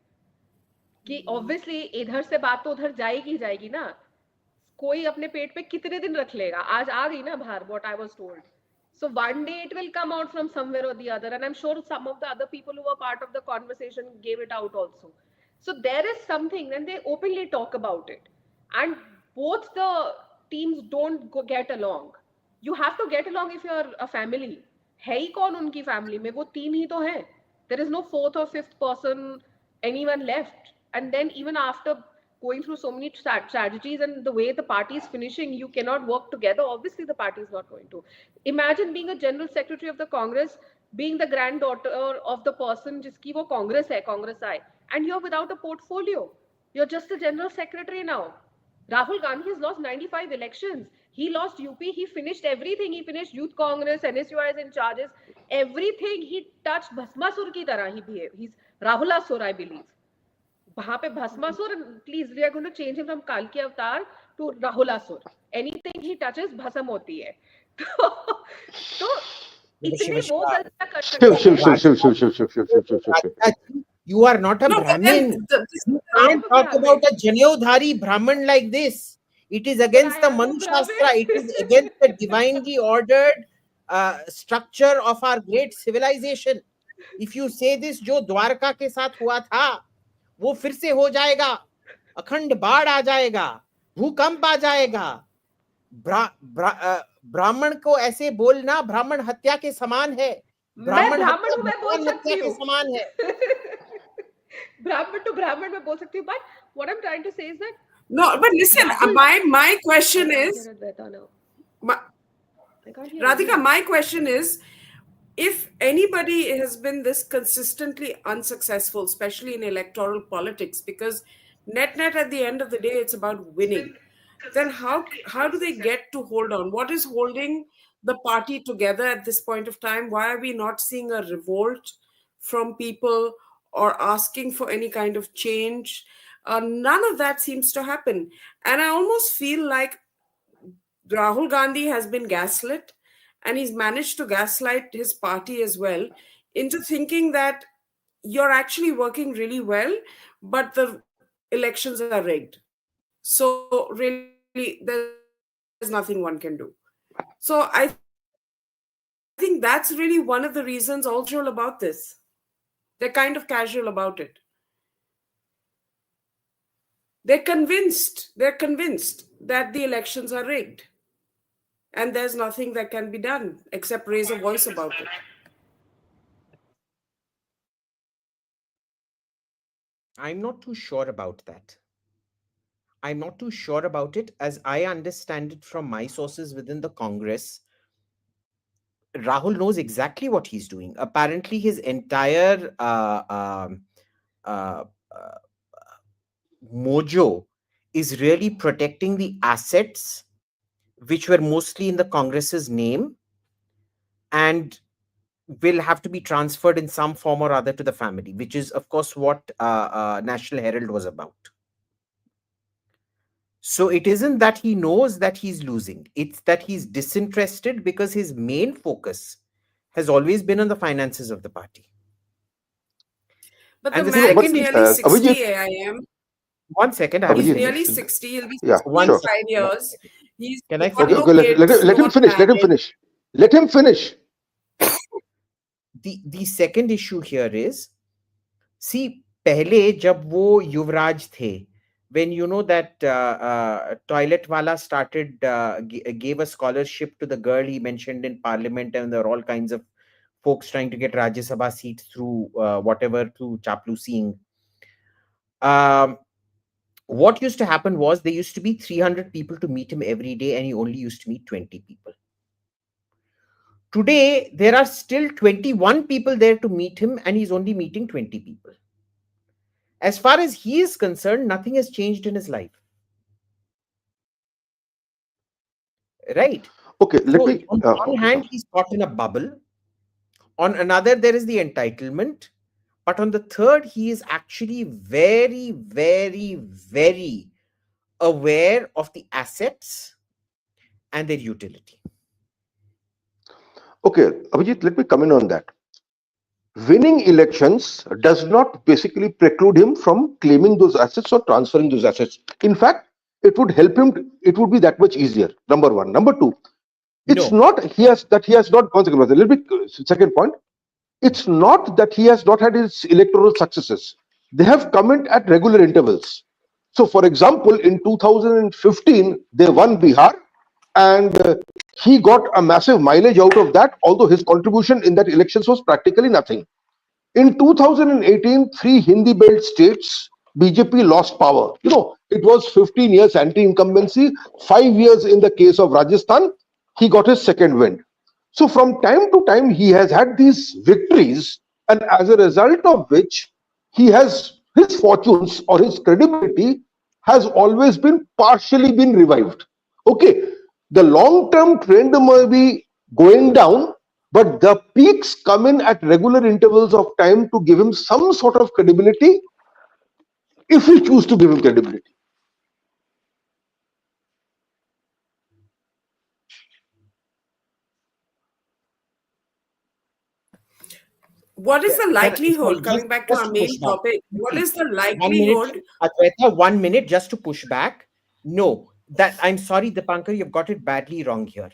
कि obviously इधर से बात तो उधर जाएगी ना, कोई अपने पेट पे कितने दिन रख लेगा, आज आ गई ना बाहर, what I was told. So one day it will come out from somewhere or the other, and I'm sure some of the other people who were part of the conversation gave it out also. So there is something, and they openly talk about it. And both the teams don't get along. You have to get along if you're a family. है ही कौन उनकी family में, वो तीन ही तो हैं. There is no fourth or fifth person, anyone left. And then even after going through so many strategies and the way the party is finishing, you cannot work together. Obviously, the party is not going to. Imagine being a general secretary of the Congress, being the granddaughter of the person jiski wo Congress hai, Congress aaye, and you're without a portfolio. You're just a general secretary now. Rahul Gandhi has lost 95 elections. He lost UP. He finished everything. He finished Youth Congress, NSUIs in charges. Everything he touched, Bhasmasur ki tarah he behaved. He's Rahulasur, I believe. वहां पे Bhasmasur, please we are going to change him from काल्की avatar to Rahulasur. Anything he touches भस्म होती है. तो इतने वो गलतियां कर सकते हैं. You are not a Brahmin. You can't talk about a Janaudhari Brahmin like this. It is against the Manu Shastra. It is against the divinely ordered structure of our great civilization. If you say this, जो द्वारका के साथ हुआ था वो फिर से हो जाएगा. अखंड बाढ़ आ जाएगा, भूकंप आ जाएगा. ब्राह्मण को ऐसे बोलना ब्राह्मण हत्या के समान है. ब्राह्मण मैं बोल सकती हूँ, समान है. ब्राह्मण टू ब्राह्मण मैं बोल सकती हूँ, but what I'm trying to say is that no, but listen, my question is, Radhika, my question is, if anybody has been this consistently unsuccessful, especially in electoral politics, because net at the end of the day, it's about winning, then how do they get to hold on? What is holding the party together at this point of time? Why are we not seeing a revolt from people or asking for any kind of change? None of that seems to happen. And I almost feel like Rahul Gandhi has been gaslit, and he's managed to gaslight his party as well into thinking that you're actually working really well, but the elections are rigged. So, really, there's nothing one can do. So, I think that's really one of the reasons all these people are so casual about this. They're kind of casual about it. They're convinced that the elections are rigged. And there's nothing that can be done except raise a voice about it. I'm not too sure about that. I'm not too sure about it. As I understand it from my sources within the Congress, Rahul knows exactly what he's doing. Apparently, his entire uh, uh, mojo is really protecting the assets which were mostly in the Congress's name and will have to be transferred in some form or other to the family, which is, of course, what National Herald was about. So it isn't that he knows that he's losing, it's that he's disinterested because his main focus has always been on the finances of the party. But the And the No, man but is second issue, nearly Abhijit, 60 AIM. one second, I have to He's Abhijit, nearly finish. 60. He'll be yeah, 60 One in sure. second, 5 years. He's can I got Okay, finish? no okay, kids, let not him finish. Let him married. finish. Let him finish. The second issue here is, see, पहले जब वो युवराज थे, when you know that toilet wala started gave a scholarship to the girl he mentioned in parliament, and there are all kinds of folks trying to get Rajya Sabha seats through whatever, through chapluseeing. Um, what used to happen was there used to be 300 people to meet him every day, and he only used to meet 20 people. Today, there are still 21 people there to meet him, and he's only meeting 20 people. As far as he is concerned, nothing has changed in his life. Right? Okay, let So, me. on one hand, he's caught in a bubble. On another, there is the entitlement. But on the third, he is actually very, very, very aware of the assets and their utility. Okay, Abhijit, let me come in on that. Winning elections does not basically preclude him from claiming those assets or transferring those assets. In fact, it would help him. It would be that much easier. Number one. Number two. It's No, not he has not. One second, brother. Let me second point. It's not that he has not had his electoral successes. They have come in at regular intervals. So, for example, in 2015, they won Bihar, and he got a massive mileage out of that, although his contribution in that elections was practically nothing. In 2018, three Hindi belt states, BJP lost power. You know, it was 15 years anti incumbency, 5 years in the case of Rajasthan. He got his second wind. So, from time to time, he has had these victories, and as a result of which, he has his fortunes or his credibility has always been partially been revived. Okay, the long term trend may be going down, but the peaks come in at regular intervals of time to give him some sort of credibility if we choose to give him credibility. What is the sorry, likelihood, just, coming back to just our to push main back. topic, what See, is the 1 minute, likelihood? Advaita, 1 minute just to push back. No, that I'm sorry, Dipankar, you've got it badly wrong here.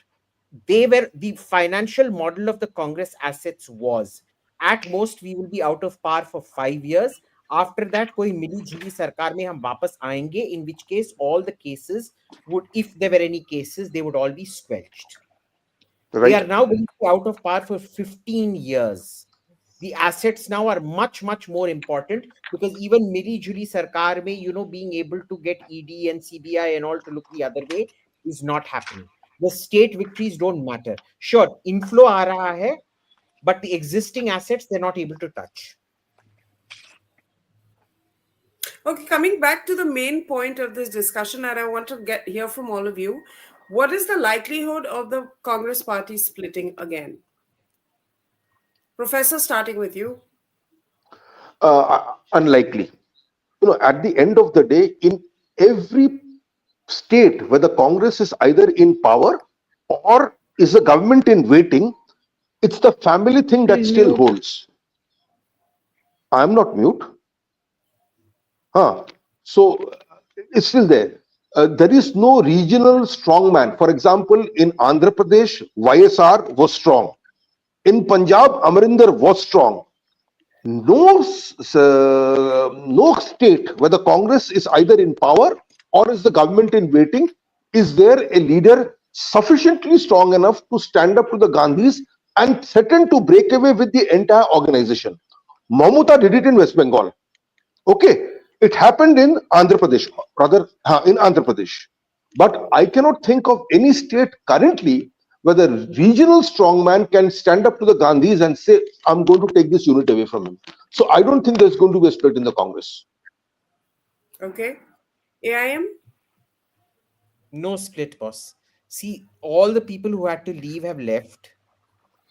They were the financial model of the Congress assets was at most we will be out of par for 5 years. After that, koi mili jili sarkar mein hum wapas aayenge, in which case all the cases would, if there were any cases, they would all be squelched. They Right? are now going to be out of par for 15 years. The assets now are much, much more important because even Mili Juli Sarkar mein, being able to get ED and CBI and all to look the other way is not happening. The state victories don't matter. Sure, inflow aa raha hai, but the existing assets they're not able to touch. Okay, coming back to the main point of this discussion, and I want to hear from all of you. What is the likelihood of the Congress party splitting again? Professor, starting with you. Unlikely. At the end of the day, in every state where the Congress is either in power or is the government in waiting, it's the family thing that still holds. I'm not mute. So it's still there. There is no regional strongman. For example, in Andhra Pradesh, YSR was strong. In Punjab, Amarinder was strong. No state where the Congress is either in power or is the government in waiting is there a leader sufficiently strong enough to stand up to the Gandhis and threaten to break away with the entire organization. Mamuta did it in West Bengal. Okay, it happened in Andhra Pradesh, rather in Andhra Pradesh. But I cannot think of any state currently where the regional strongman can stand up to the Gandhis and say, I'm going to take this unit away from him. So I don't think there's going to be a split in the Congress. Okay. AIM? No split, boss. See, all the people who had to leave have left.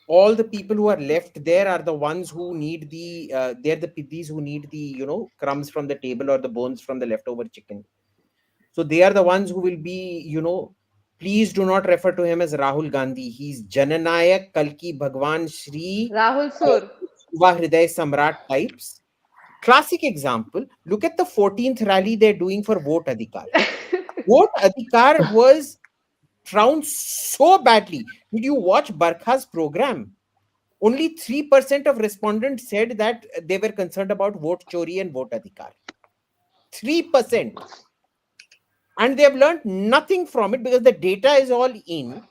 All the people who are left there are the ones who need they're the these who need the crumbs from the table or the bones from the leftover chicken. So they are the ones who will be please do not refer to him as Rahul Gandhi. He's Jananayak Kalki Bhagwan Shri Rahul Sur. Yuva Hriday Samrat types. Classic example, look at the 14th rally they're doing for Vote Adhikar. Vote Adhikar was trounced so badly. Did you watch Barkha's program? Only 3% of respondents said that they were concerned about vote chori and vote adhikar. 3%. And they have learned nothing from it because the data is all in.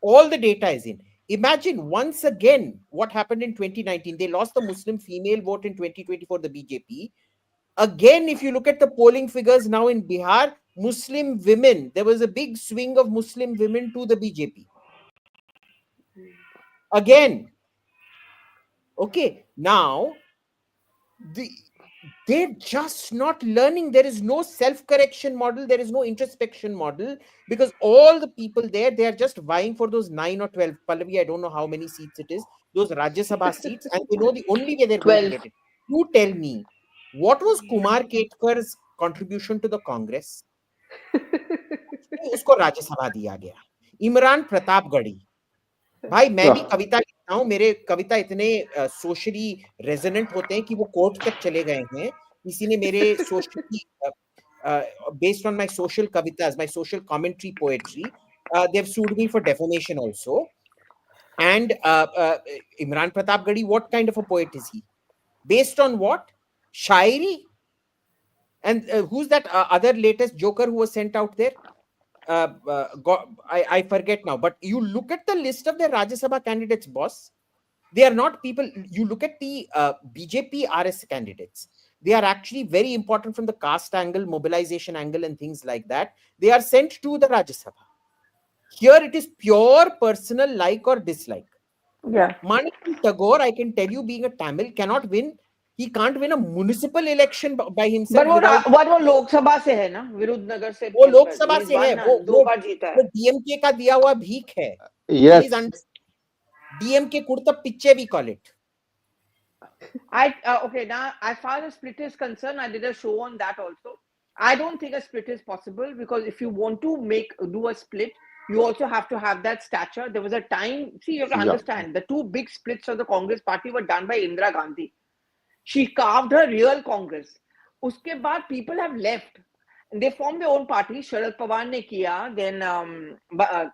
All the data is in. Imagine once again what happened in 2019. They lost the Muslim female vote in 2024, the BJP. Again, if you look at the polling figures now in Bihar, Muslim women, there was a big swing of Muslim women to the BJP. Again. Okay, now they're just not learning. There is no self-correction model. There is no introspection model because all the people there, they are just vying for those 9 or 12. Pallavi, I don't know how many seats it is. Those Rajya Sabha seats, and they know the only way they're going to get it. You tell me, what was Kumar Ketkar's contribution to the Congress? उसको राज्यसभा दिया गया. इमरान प्रतापगढ़ी, भाई मैं भी कविता लिखता हूँ, मेरे कविता इतने सोशली रेजोनेंट होते हैं कि वो कोर्ट तक चले गए हैं. किसी ने मेरे socially based on my social kavitas, my social commentary poetry, they've sued me for defamation also. And Imran Pratap Gadi, what kind of a poet is he? Based on what? Shairi? And who's that other latest joker who was sent out there? I forget now. But you look at the list of the Rajya Sabha candidates, boss. They are not people. You look at the BJP RS candidates. They are actually very important from the caste angle, mobilization angle, and things like that. They are sent to the Rajya Sabha. Here it is pure personal like or dislike. Yeah. Manikam Tagore, I can tell you, being a Tamil, cannot win. He can't win a municipal election by himself. But वो Lok Sabha से है ना, विरुद्धनगर से. वो लोक सभा से है. वो 2 बार जीता है. वो DMK का दिया हुआ भीख है. Yes. DMK kurta picche, we call it. Okay, now as far as split is concerned, I did a show on that also. I don't think a split is possible because if you want to do a split, you also have to have that stature. There was a time, see, you have to understand, the two big splits of the Congress party were done by Indira Gandhi. She carved her real Congress. Uske baad people have left. They formed their own party. Sharad Pawar ne kiya. Then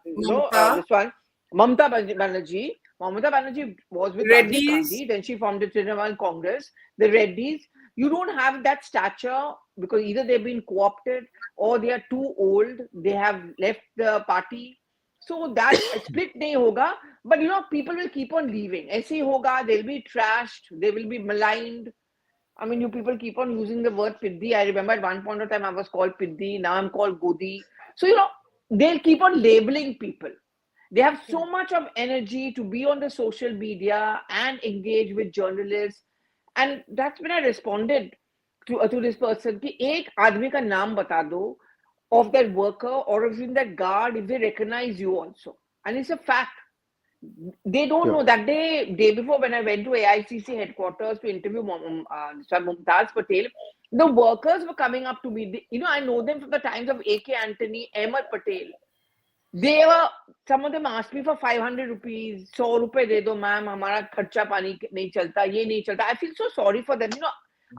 this one, Mamata Banerjee. Mamata Banerjee was with Gandhi. Then she formed the Trinamool Congress. The Reddys. You don't have that stature because either they've been co-opted or they are too old. They have left the party. So that split nahi hoga. But people will keep on leaving. Aise hi hoga. They'll be trashed. They will be maligned. I mean, you people keep on using the word Piddi. I remember at one point of time I was called Piddi. Now I'm called Godi. So, they'll keep on labeling people. They have so much of energy to be on the social media and engage with journalists. And that's when I responded to this person कि एक आदमी का नाम बता दो of that worker or of that guard if they recognize you also. And it's a fact. They don't know. That day before, when I went to AICC headquarters to interview Mumtaz Patel, the workers were coming up to me. I know them from the times of A.K. Antony, Ahmed Patel. Some of them asked me for 500 rupees, 100 रुपए दे दो ma'am, हमारा खर्चा पानी नहीं चलता, ये नहीं चलता. I feel so sorry for them.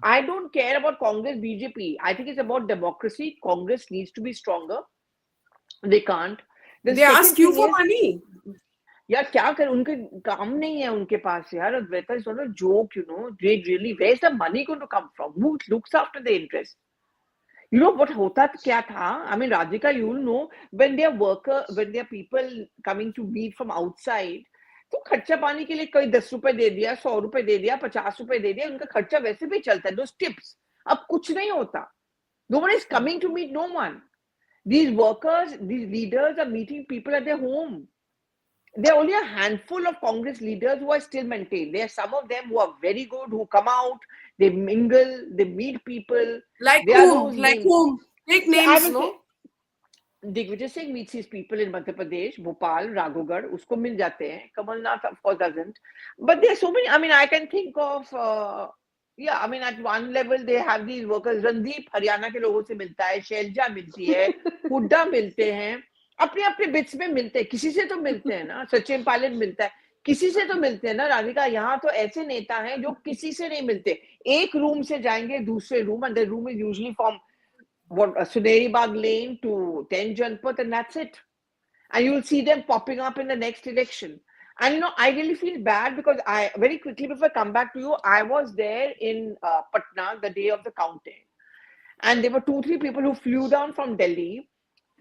I don't care about Congress, BJP. I think it's about democracy. Congress needs to be stronger. They can't. They ask you for money. यार क्या कर, उनके काम नहीं है उनके पास यार. Advaita is not a joke, they really, where's the money going to come from? Who looks after the interest? What hota kya tha? I mean, Radhika, you'll know, when there are people coming to meet from outside, तो खर्चा पानी के लिए कोई 10 रुपए दे दिया, 100 रुपए दे दिया, 50 रुपए दे दिया, उनका खर्चा वैसे भी चलता है. Those tips. अब कुछ नहीं होता. Nobody is coming to meet no one. These workers, these leaders are meeting people at their home. There are only a handful of Congress leaders who are still maintained. There are some of them who are very good, who come out, they mingle, they meet people. Like whom? Like whom? Take names, no? Digvijay Singh meets his people in Madhya Pradesh, Bhopal, Raghugarh, usko mil jate hain. Kamal Nath, of course, doesn't. But there are so many. I mean, I can think of, at one level, they have these workers. Randeep, Haryana ke logon se milta hai, Shailja milti hai, Hooda milte hain. अपने अपने bits में मिलते हैं, किसी से तो मिलते हैं ना. सचिन पायलट मिलता है, किसी से तो मिलते हैं ना. राधिका, यहाँ तो ऐसे नेता हैं जो किसी से नहीं मिलते. एक रूम से जाएंगे दूसरे room, and the room is usually from Suneri Bagh Lane to 10 Janpat, and that's it. And you'll see them popping up in the next election. And I really feel bad because I, very quickly before I come back to you, I was there in Patna the day of the counting, and there were 2-3 people who flew down from Delhi.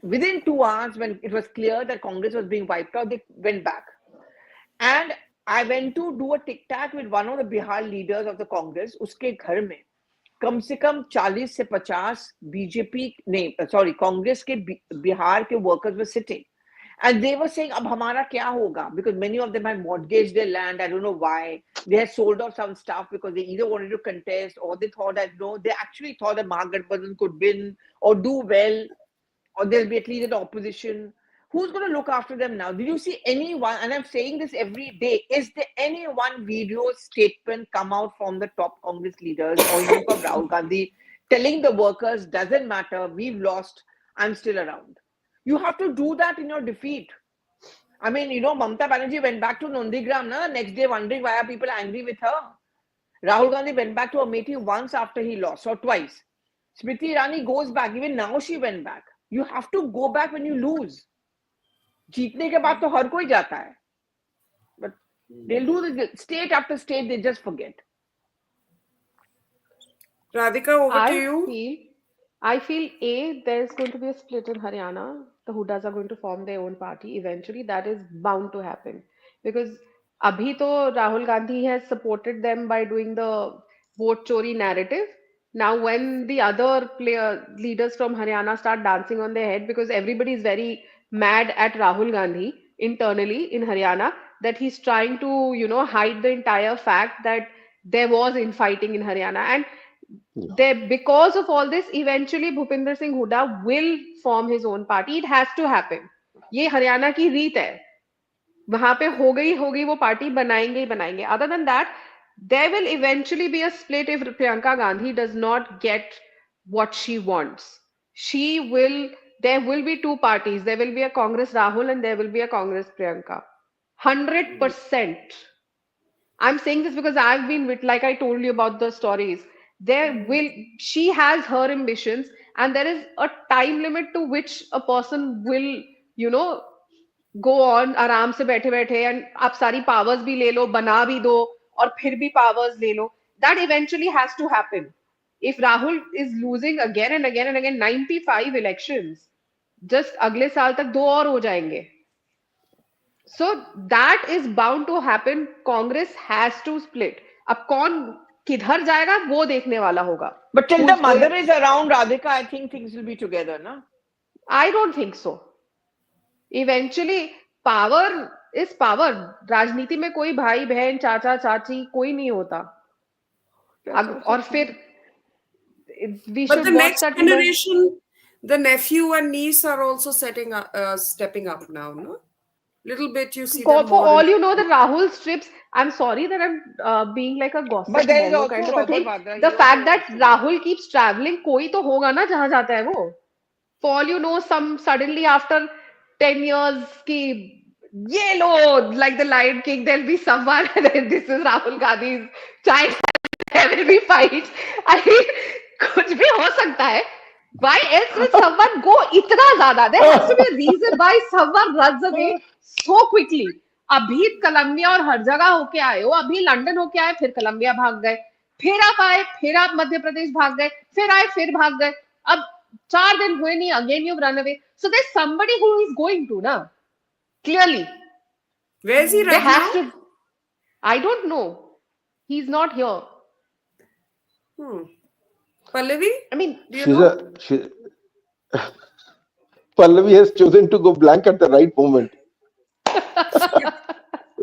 Within 2 hours, when it was clear that Congress was being wiped out, they went back. And I went to do a tic-tac with one of the Bihar leaders of the Congress. Uske ghar mein, kam se kam 40 se 50 Congress ke Bihar ke workers were sitting. And they were saying, ab hamara kya hoga? Because many of them had mortgaged their land. I don't know why. They had sold off some stuff because they either wanted to contest or they thought that, they actually thought that Mahagathbandhan could win or do well, or there'll be at least an opposition. Who's going to look after them now? Did you see anyone, and I'm saying this every day, is there any one video statement come out from the top Congress leaders or even from Rahul Gandhi telling the workers, doesn't matter, we've lost, I'm still around? You have to do that in your defeat. I mean, Mamata Banerjee went back to Nondigram the next day wondering why are people angry with her. Rahul Gandhi went back to Amethi once after he lost, or twice. Smriti Irani goes back, even now she went back. You have to go back when you lose. जीतने के बाद तो हर कोई जाता है. But they'll do the state after state, they just forget. Radhika, over to you. I feel there's going to be a split in Haryana. The Hoodas are going to form their own party eventually. That is bound to happen. Because abhi to Rahul Gandhi has supported them by doing the vote chori narrative. Now, when the other leaders from Haryana start dancing on their head, because everybody is very mad at Rahul Gandhi internally in Haryana, that he's trying to, hide the entire fact that there was infighting in Haryana. And because of all this, eventually Bhupinder Singh Hooda will form his own party. It has to happen. ये हरियाणा की रीत है. वहां पे हो गई वो party बनाएंगे ही बनाएंगे. Other than that, there will eventually be a split if Priyanka Gandhi does not get what she wants. There will be 2 parties. There will be a Congress Rahul and there will be a Congress Priyanka. 100%. I'm saying this because I've been with, like I told you about the stories. She has her ambitions, and there is a time limit to which a person will, go on आराम से बैठे बैठे and आप सारी powers भी ले लो, बना भी दो और फिर भी powers ले लो. That eventually has to happen. If Rahul is losing again and again and again 95 elections, just अगले साल तक 2 और हो जाएंगे. So that is bound to happen. Congress has to split. अब कौन किधर जाएगा वो देखने वाला होगा. But till the mother is around, Radhika, I think things will be together, no? I don't think so. Eventually, power is power. राजनीति में कोई भाई बहन चाचा चाची कोई नहीं होता. और फिर we But should the watch next that. generation, the nephew and niece are also stepping up now, no? Little bit you see them For more. all you know, the Rahul strips. I'm sorry that I'm being like a gossip But there is hollow also kind of a Robert thing. Vadra. The He fact also that wants to Rahul keeps traveling, कोई तो होगा ना जहाँ जाता है वो. For all you know, some suddenly after 10 years की ये लो, like the Lion King, there'll be someone and then this is Rahul Gandhi's child. There will be fights. I mean, कुछ भी हो सकता है. Why else will someone go इतना ज़्यादा? There has to be a reason why someone runs away so quickly. अभी Colombia और हर जगह होके आए हो, अभी लंदन होके आए, फिर कोलंबिया भाग गए, फिर आप आए, फिर आप मध्य प्रदेश भाग गए, फिर आए, फिर भाग गए. अब 4 दिन हुए नहीं, again you've run away. So there's somebody who is going to, na? Clearly. Where is he There right has now? to. I don't know. He's not here. Pallavi? I mean, Do you know? Pallavi has chosen to go blank at the right moment.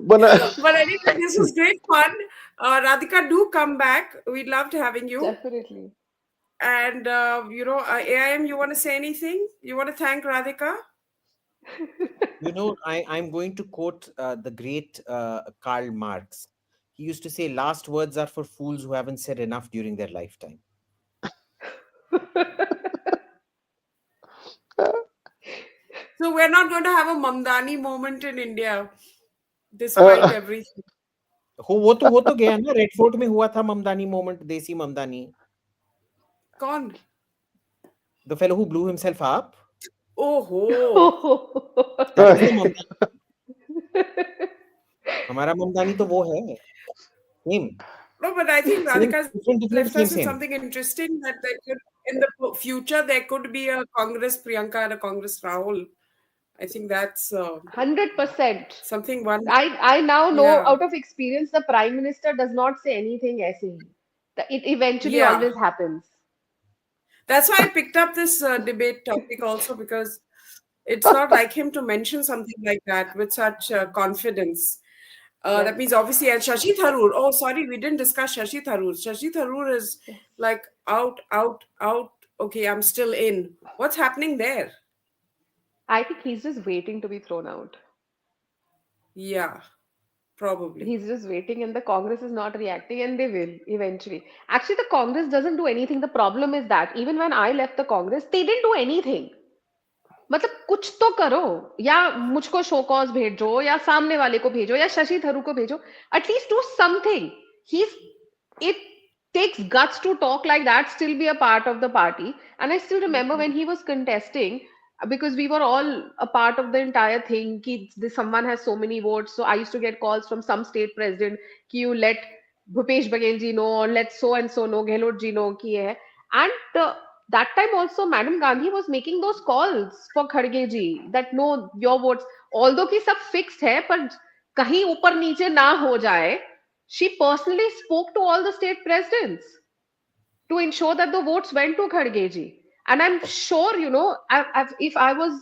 But But anyway, this was great fun. Radhika, do come back. We loved having you. definitely. And, AIM, you want to say anything? You want to thank Radhika? You know, I'm going to quote the great Karl Marx. He used to say, last words are for fools who haven't said enough during their lifetime. So we're not going to have a Mamdani moment in India, despite everything. वो तो गया ना, red fort में हुआ था Mamdani moment, देसी ममदानी. कौन? The fellow who blew himself up. Oh. That is the Mamdani. हमारा ममदानी तो वो है. Same. No, but I think Radhika's different left us with same. something interesting that there could, in the future, there could be a Congress Priyanka and a Congress Rahul. I think that's 100%. something one. I now know Yeah. out of experience the Prime Minister does not say anything aise hi. It eventually Yeah. always happens. That's why I picked up this debate topic also, because it's not like him to mention something like that with such confidence. That means obviously, and Shashi Tharoor. Oh, sorry, we didn't discuss Shashi Tharoor. Shashi Tharoor is like out. Okay, I'm still in. What's happening there? I think he's just waiting to be thrown out. Yeah, probably. He's just waiting, and the Congress is not reacting, and they will eventually. Actually, the Congress doesn't do anything. The problem is that even when I left the Congress, they didn't do anything. मतलब कुछ तो करो, या मुझको show cause भेजो, या सामने वाले को भेजो, या शशि थरूर को भेजो. At least do something. It takes guts to talk like that, still be a part of the party. And I still remember when he was contesting, because we were all a part of the entire thing. Someone has so many votes. So I used to get calls from some state president, कि you let Bhupesh Baghel ji know, or let so and so know, Gehlot ji know कि ये है. And that time also, Madam Gandhi was making those calls for Kharge ji that no, your votes, although कि सब fixed है, पर कहीं ऊपर नीचे ना हो जाए. She personally spoke to all the state presidents to ensure that the votes went to Kharge ji. And I'm sure, if I was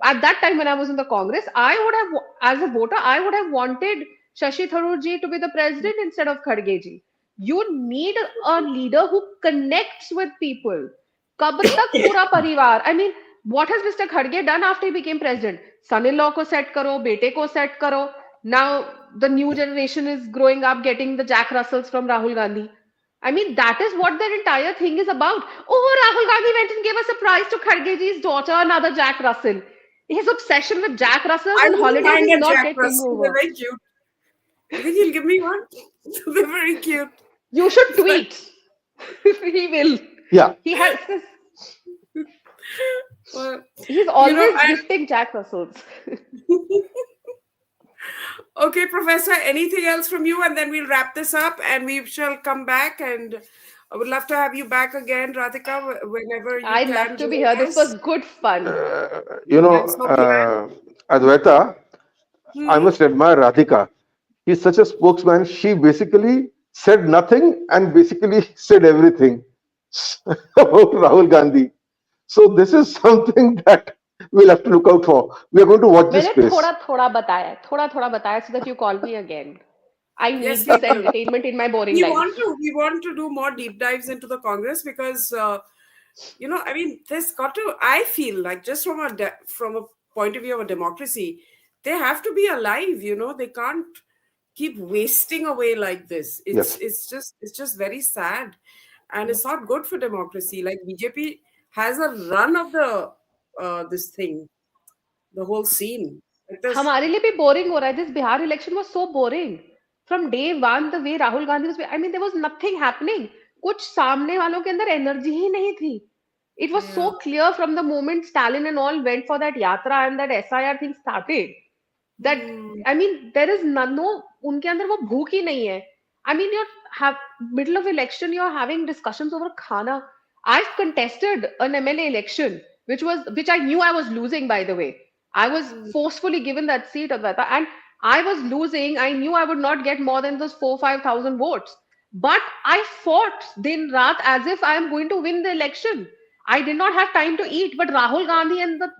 at that time when I was in the Congress, I would have, as a voter, I would have wanted Shashi Tharoor ji to be the president instead of Kharge ji. You need a leader who connects with people. कब तक पूरा परिवार? I mean, what has Mr. Kharge done after he became president? Son-in-law को set करो, बेटे को set करो. Now the new generation is growing up getting the Jack Russells from Rahul Gandhi. I mean, that is what their entire thing is about. Oh, Rahul Gandhi went and gave a surprise to Kharge ji's daughter, another Jack Russell. His obsession with Jack Russells and holidays is not getting over. They're very cute. You think he'll give me one? They're very cute. You should tweet. He will. Yeah. He has this. Well, He's always gifting Jack Russells. Okay, Professor, anything else from you? And then we'll wrap this up and we shall come back. And I would love to have you back again, Radhika, whenever you I'd can. love to be here. This was good fun. Advaita, I must admire Radhika. He's such a spokesman. She basically said nothing and basically said everything about Rahul Gandhi. So this is something that we'll have to look out for. We are going to watch this मैंने space. थोड़ा बताया so that you call me again. I Yes, need we this will. entertainment in my boring life. We want to do more deep dives into the Congress because I mean, there's got to. I feel like just from a point of view of a democracy, they have to be alive. They can't keep wasting away like this. Yes. It's just very sad, and it's not good for democracy. Like BJP has a run of the this thing, the whole scene. Like this. हमारे लिए भी boring हो रहा है. This Bihar election was so boring. From day one, the way Rahul Gandhi was, I mean, there was nothing happening. कुछ सामने वालों के अंदर energy ही नहीं थी. It was so clear from the moment Stalin and all went for that yatra and that SIR thing started that I mean there is no उनके अंदर वो भूख ही नहीं है. I mean you're have middle of election you're having discussions over khana. I've contested an MLA election which I knew I was losing, by the way. I was forcefully given that seat Advaita, and I was losing. I knew I would not get more than those 4,000-5,000 votes. But I fought din raat as if I am going to win the election. I did not have time to eat, but Rahul Gandhi and the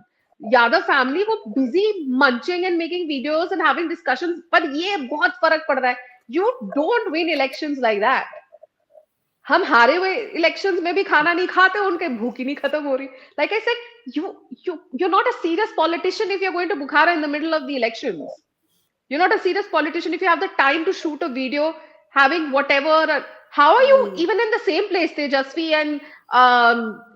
Yadav family were busy munching and making videos and having discussions. But ये बहुत फर्क पड़ रहा है. You don't win elections like that. हम हारे हुए elections में भी खाना नहीं खाते, उनके भूख ही नहीं खत्म हो रही. Like I said, you're not a serious politician if you're going to Bukhara in the middle of the elections. You're not a serious politician if you have the time to shoot a video, having whatever. How are you even in the same place, Tejasvi and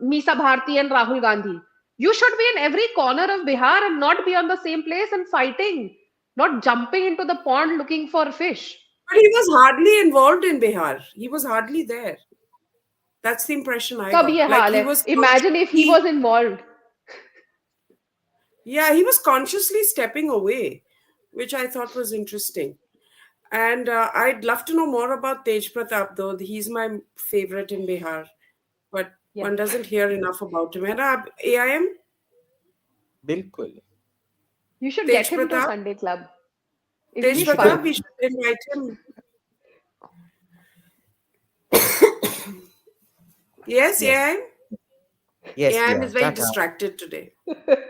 Misa Bharti and Rahul Gandhi? You should be in every corner of Bihar and not be on the same place and fighting, not jumping into the pond looking for fish. But he was hardly involved in Bihar. He was hardly there. That's the impression I कब got. ये Like hall he है? was Imagine if he was involved. Yeah, he was consciously stepping away, which I thought was interesting. And I'd love to know more about Tej Pratap, though. He's my favorite in Bihar, but one doesn't hear enough about him. And AIM? बिल्कुल. You should Tej get him to Pratap? Sunday Club. Tej He's Pratap, fun. we should invite him. Yes, AIM? Yes, AIM dear. is very Tata. distracted today.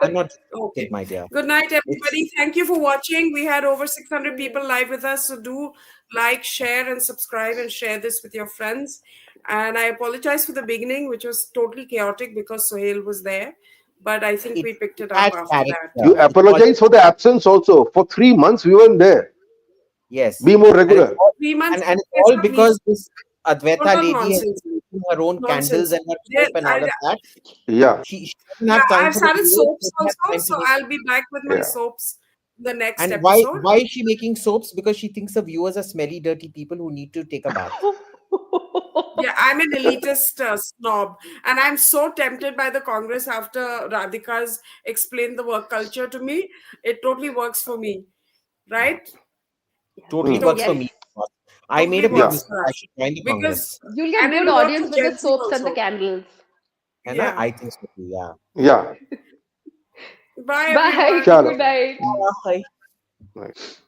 I'm not Okay. my dear. Good night, everybody. Thank you for watching. We had over 600 people live with us. So do like, share, and subscribe and share this with your friends. And I apologize for the beginning, which was totally chaotic because Suhel was there. But I think we picked it up Bad after character. that. You apologize for the absence also. For 3 months, we weren't there. Yes. Be more regular. 3 months. And it's all because this Advaita Total lady has nonsense. making her own Nonsense. candles and her soap and all of that. Yeah. She doesn't have time I've for the started viewers, soaps doesn't have also, time to so make- I'll be back with my Yeah. soaps the next And episode. why is she making soaps? Because she thinks the viewers are smelly, dirty people who need to take a bath. Yeah, I'm an elitist snob, and I'm so tempted by the Congress after Radhika's explained the work culture to me. It totally works for me, right? Totally works for me. I made a big works mistake. for I us. should join the Because Congress. You'll get and good it'll work audience for with the Gen Z soaps and the also. candles. And Yeah. I think so too, yeah. Yeah. Bye, Bye. everyone. Chalo. Good night. Bye. Right.